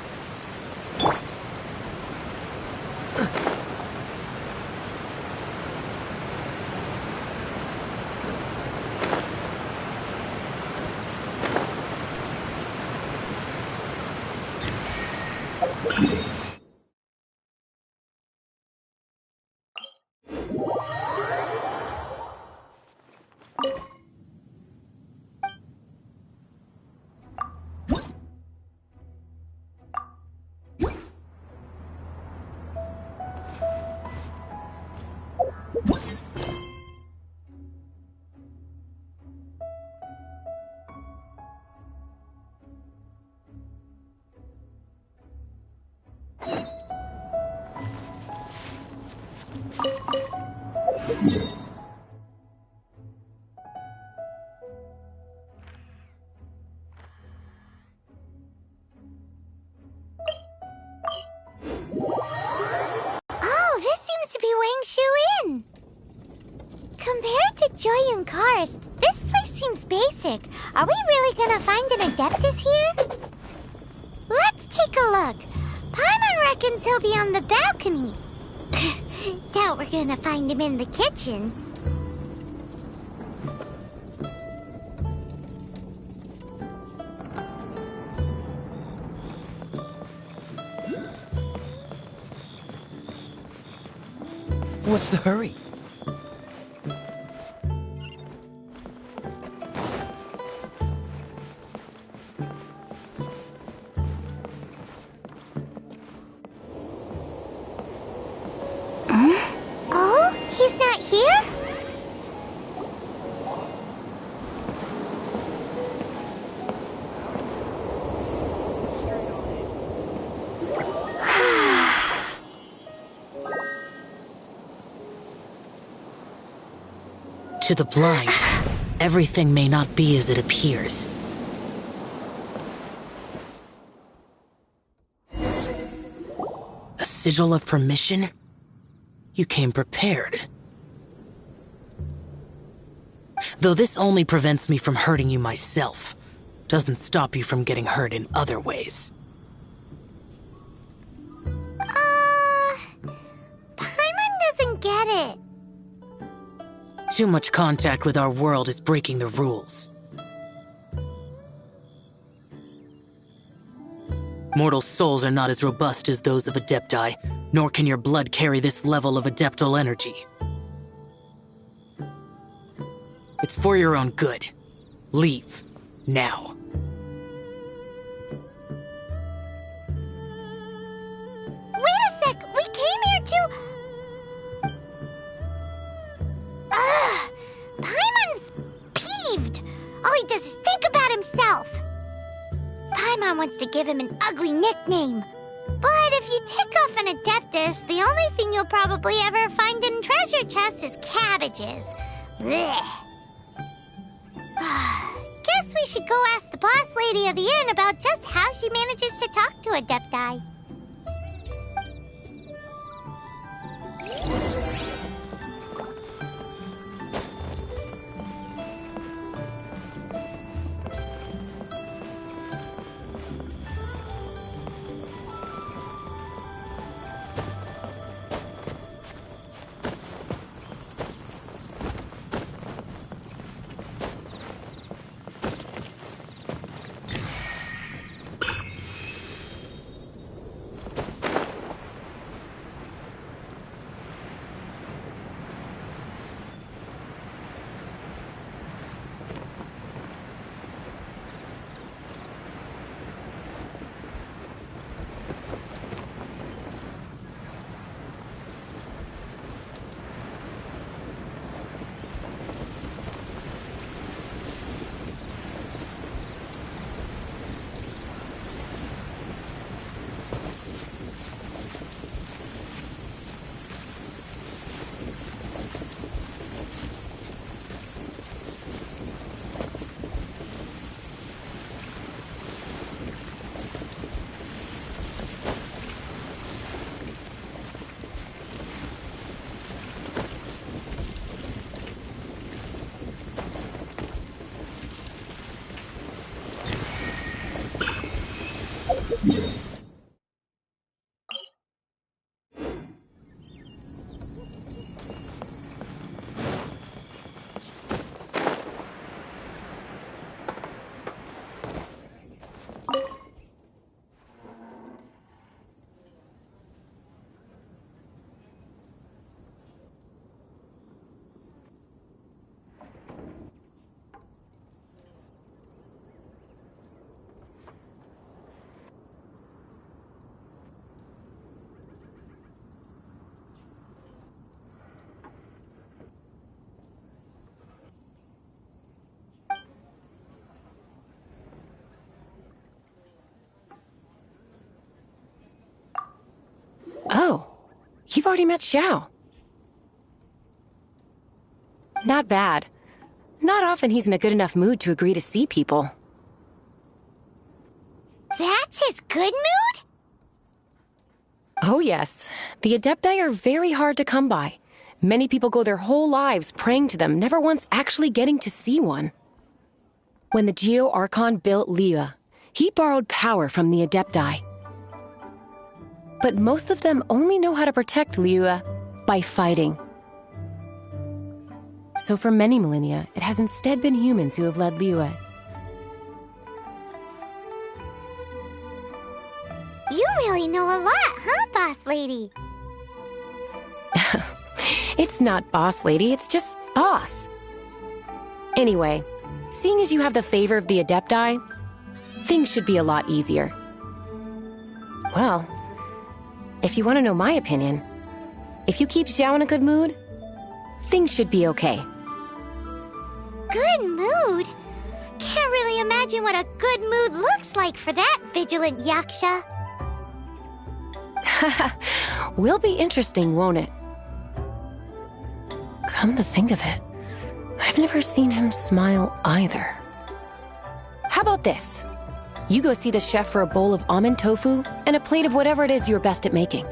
Speaker 2: do in? Compared to Joyun Karst, this place seems basic. Are we really gonna find an Adeptus here? Let's take a look. Paimon reckons he'll be on the balcony. Doubt we're gonna find him in the kitchen.
Speaker 14: What's the hurry?
Speaker 2: Oh, he's not here?
Speaker 1: To the blind, everything may not be as it appears. A sigil of permission? You came prepared. Though this only prevents me from hurting you myself, doesn't stop you from getting hurt in other ways.
Speaker 2: Paimon doesn't get it.
Speaker 1: Too much contact with our world is breaking the rules. Mortal souls are not as robust as those of Adepti, nor can your blood carry this level of adeptal energy. It's for your own good. Leave. Now.
Speaker 2: Wait a sec! We came here to... Ugh! Paimon's peeved! All he does is think about himself! Paimon wants to give him an ugly nickname. But if you tick off an Adeptus, the only thing you'll probably ever find in treasure chests is cabbages. Blech. Guess we should go ask the boss lady of the inn about just how she manages to talk to Adepti.
Speaker 21: Oh, you've already met Xiao. Not bad. Not often he's in a good enough mood to agree to see people.
Speaker 2: That's his good mood?
Speaker 21: Oh yes, the Adepti are very hard to come by. Many people go their whole lives praying to them, never once actually getting to see one. When the Geo-Archon built Liyue, he borrowed power from the Adepti. But most of them only know how to protect Liyue by fighting. So for many millennia, it has instead been humans who have led Liyue.
Speaker 2: You really know a lot, huh, boss lady?
Speaker 21: It's not boss lady, it's just boss. Anyway, seeing as you have the favor of the Adepti, things should be a lot easier. Well, if you want to know my opinion, if you keep Xiao in a good mood, things should be okay.
Speaker 2: Good mood? Can't really imagine what a good mood looks like for that vigilant yaksha.
Speaker 21: Will be interesting, won't it? Come to think of it, I've never seen him smile either. How about this? You go see the chef for a bowl of almond tofu and a plate of whatever it is you're best at making.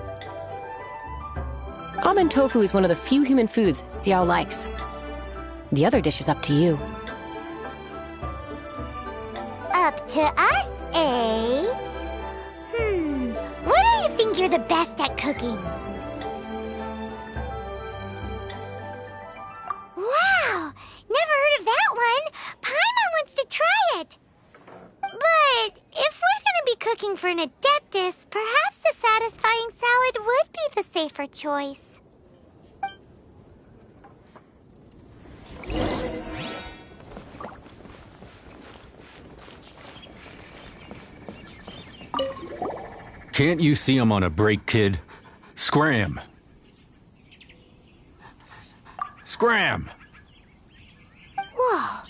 Speaker 21: Almond tofu is one of the few human foods Xiao likes. The other dish is up to you.
Speaker 2: Up to us, eh? What do you think you're the best at cooking? Wow! Never heard of that one! Paimon wants to try it! But if we're gonna be cooking for an Adeptus, perhaps the satisfying salad would be the safer choice.
Speaker 4: Can't you see I'm on a break, kid? Scram! Scram!
Speaker 2: Whoa,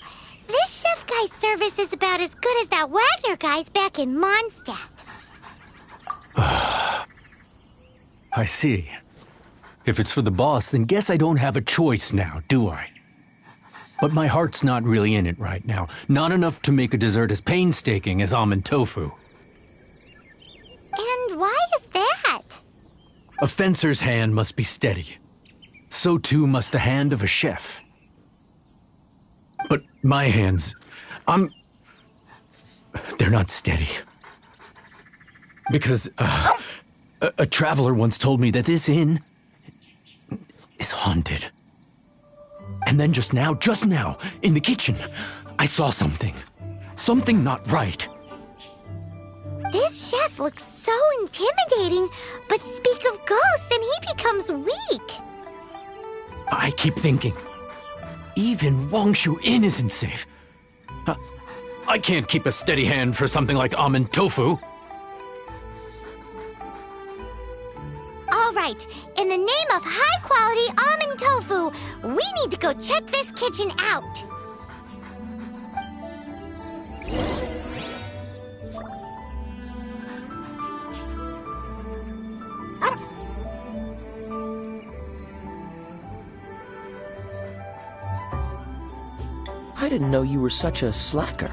Speaker 2: this chef guy's service is about as good as that Wagner guy's back in Mondstadt.
Speaker 4: I see. If it's for the boss, then guess I don't have a choice now, do I? But my heart's not really in it right now. Not enough to make a dessert as painstaking as almond tofu.
Speaker 2: And why is that?
Speaker 4: A fencer's hand must be steady. So too must the hand of a chef. But my hands, they're not steady. Because a traveler once told me that this inn is haunted. And then just now, in the kitchen, I saw something. Something not right.
Speaker 2: This chef looks so intimidating, but speak of ghosts and he becomes weak.
Speaker 4: I keep thinking, even Wangshu Inn isn't safe. I can't keep a steady hand for something like almond tofu.
Speaker 2: All right, in the name of high-quality almond tofu, we need to go check this kitchen out.
Speaker 14: I didn't know you were such a slacker.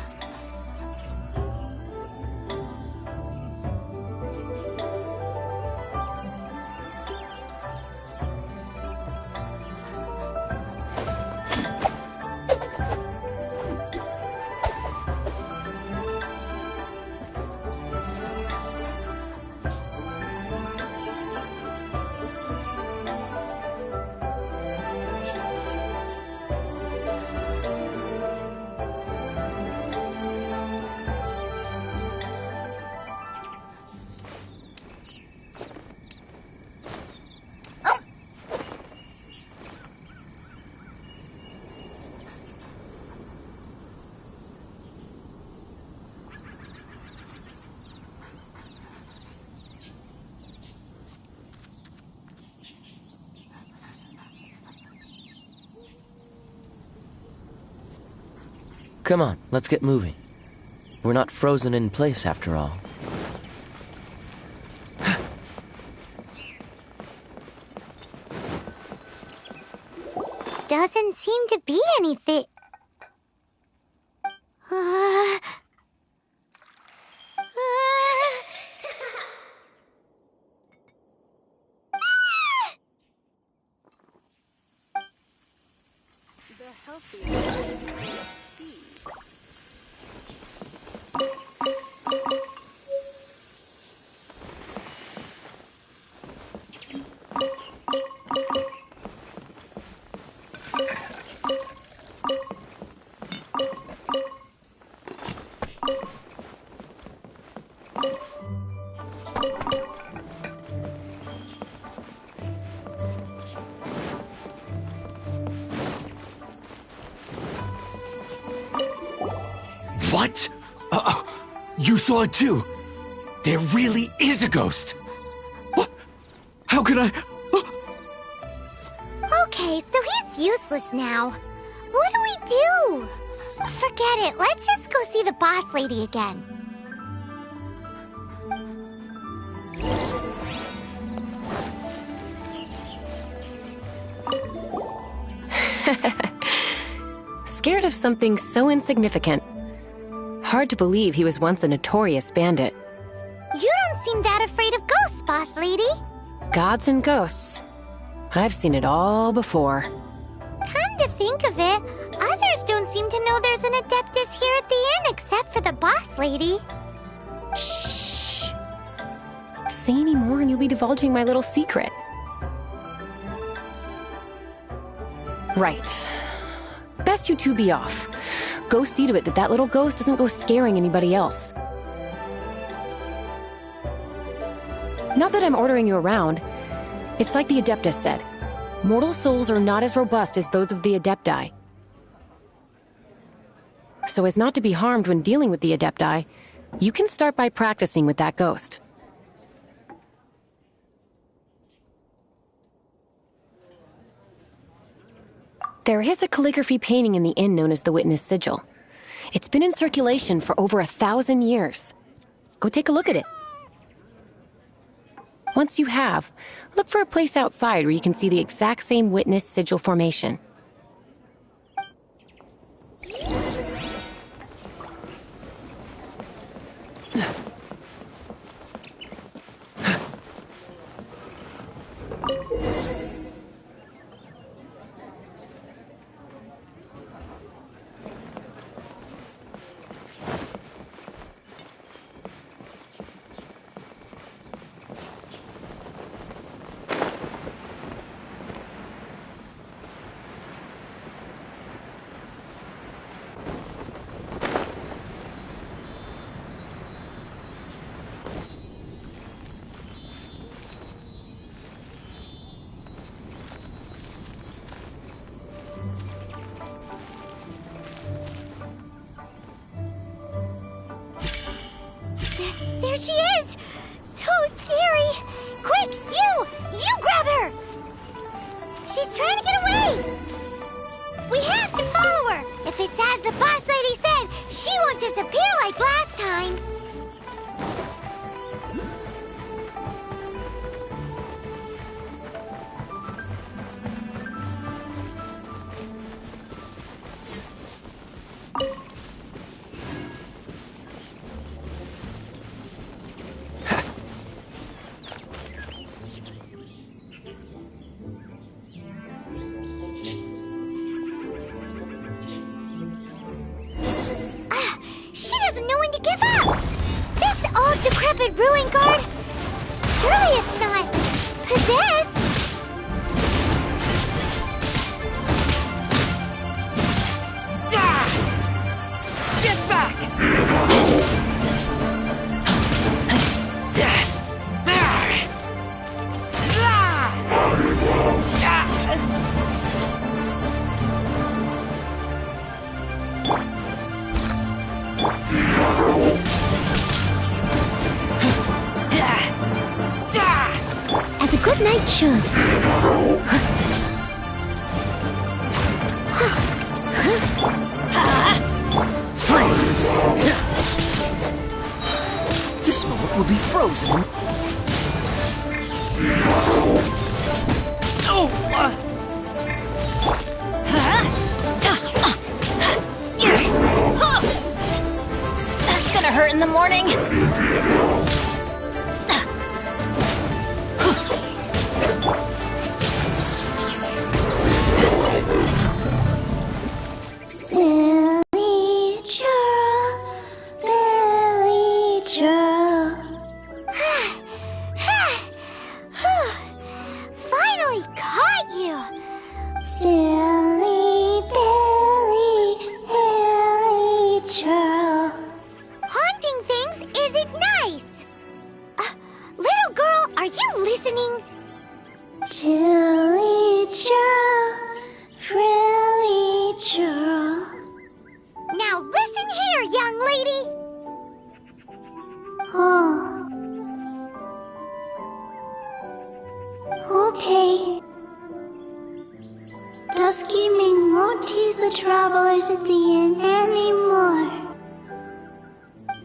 Speaker 14: Come on, let's get moving. We're not frozen in place after all.
Speaker 2: Doesn't seem to be anything.
Speaker 9: healthy tea.
Speaker 4: What? You saw it too? There really is a ghost! What? How could I?
Speaker 2: Okay, so he's useless now. What do we do? Forget it. Let's just go see the boss lady again.
Speaker 21: Scared of something so insignificant. Hard to believe he was once a notorious bandit.
Speaker 2: You don't seem that afraid of ghosts, boss lady.
Speaker 21: Gods and ghosts. I've seen it all before.
Speaker 2: Come to think of it, others don't seem to know there's an Adeptus here at the inn except for the boss lady.
Speaker 21: Shh. Say any more and you'll be divulging my little secret. Right. Best you two be off. Go see to it that that little ghost doesn't go scaring anybody else. Not that I'm ordering you around. It's like the Adeptus said. Mortal souls are not as robust as those of the Adepti. So as not to be harmed when dealing with the Adepti, you can start by practicing with that ghost. There is a calligraphy painting in the inn known as the Witness Sigil. It's been in circulation for over 1,000 years. Go take a look at it. Once you have, look for a place outside where you can see the exact same Witness Sigil formation.
Speaker 2: There she is! So scary! Quick, you grab her! She's trying to get away! We have to follow her! If it's as the boss lady said, she won't disappear like last time! Decrepit ruin guard? Surely it's not possessed.
Speaker 18: Get back!
Speaker 2: As a good knight should.
Speaker 18: Freeze! This moment will be frozen.
Speaker 15: That's gonna hurt in the morning.
Speaker 2: Dusky Ming won't tease the travelers at the inn anymore.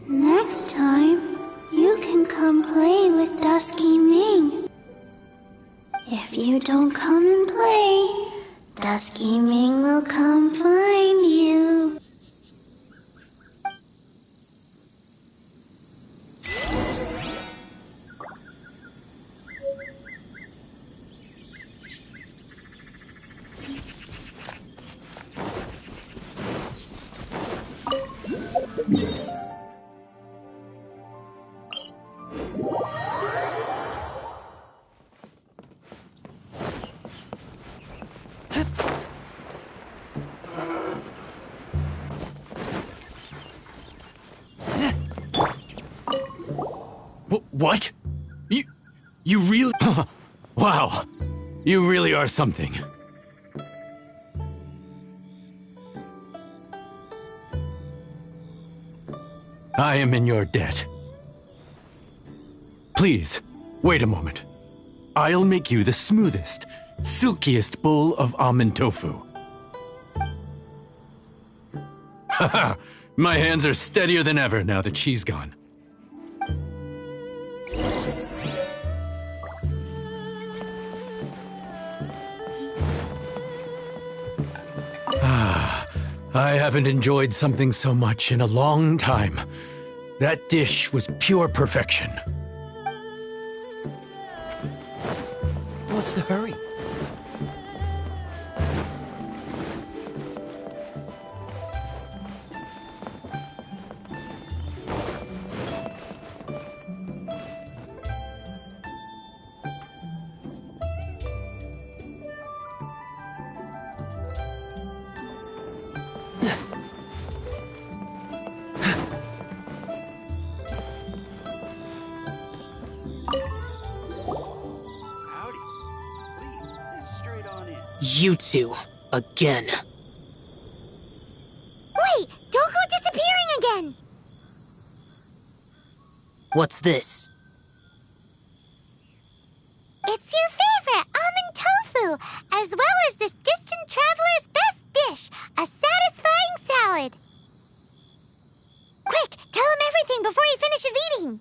Speaker 2: Next time, you can come play with Dusky Ming. If you don't come and play, Dusky Ming will come find you.
Speaker 4: What? You really... Wow. You really are something. I am in your debt. Please, wait a moment. I'll make you the smoothest, silkiest bowl of almond tofu. Haha, my hands are steadier than ever now that she's gone. I haven't enjoyed something so much in a long time. That dish was pure perfection.
Speaker 18: What's the hurry?
Speaker 1: You two, again.
Speaker 2: Wait! Don't go disappearing again!
Speaker 1: What's this?
Speaker 2: It's your favorite, almond tofu, as well as this distant traveler's best dish, a satisfying salad. Quick, tell him everything before he finishes eating.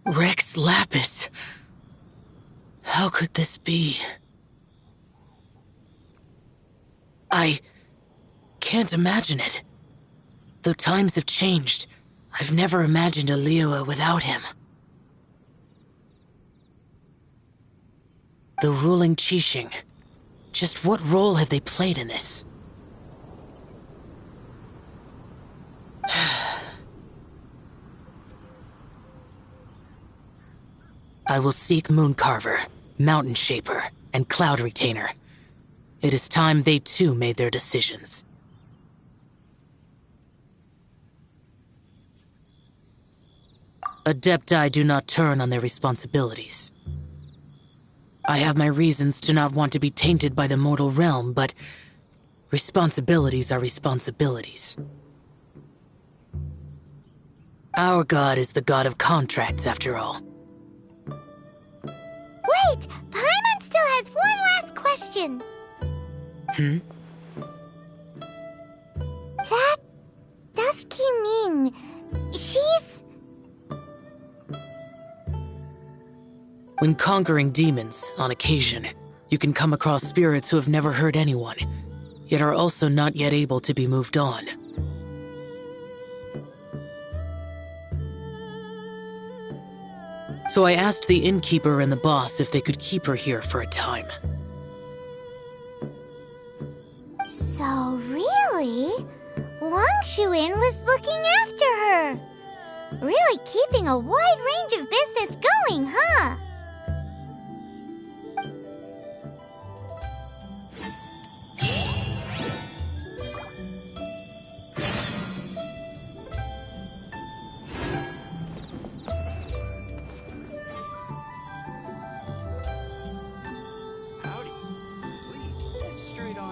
Speaker 1: Rex Lapis. How could this be? I can't imagine it. Though times have changed, I've never imagined a Liyue without him. The ruling Qixing. Just what role have they played in this? I will seek Mooncarver, Mountain Shaper, and Cloud Retainer. It is time they too made their decisions. Adepti do not turn on their responsibilities. I have my reasons to not want to be tainted by the mortal realm, but responsibilities are responsibilities. Our god is the god of contracts, after all.
Speaker 2: Wait! Paimon still has one last question. That Dusky Ming, she's...
Speaker 1: When conquering demons, on occasion, you can come across spirits who have never hurt anyone, yet are also not yet able to be moved on. So I asked the innkeeper and the boss if they could keep her here for a time.
Speaker 2: So really, Wangshu Inn was looking after her. Really keeping a wide range of business going, huh?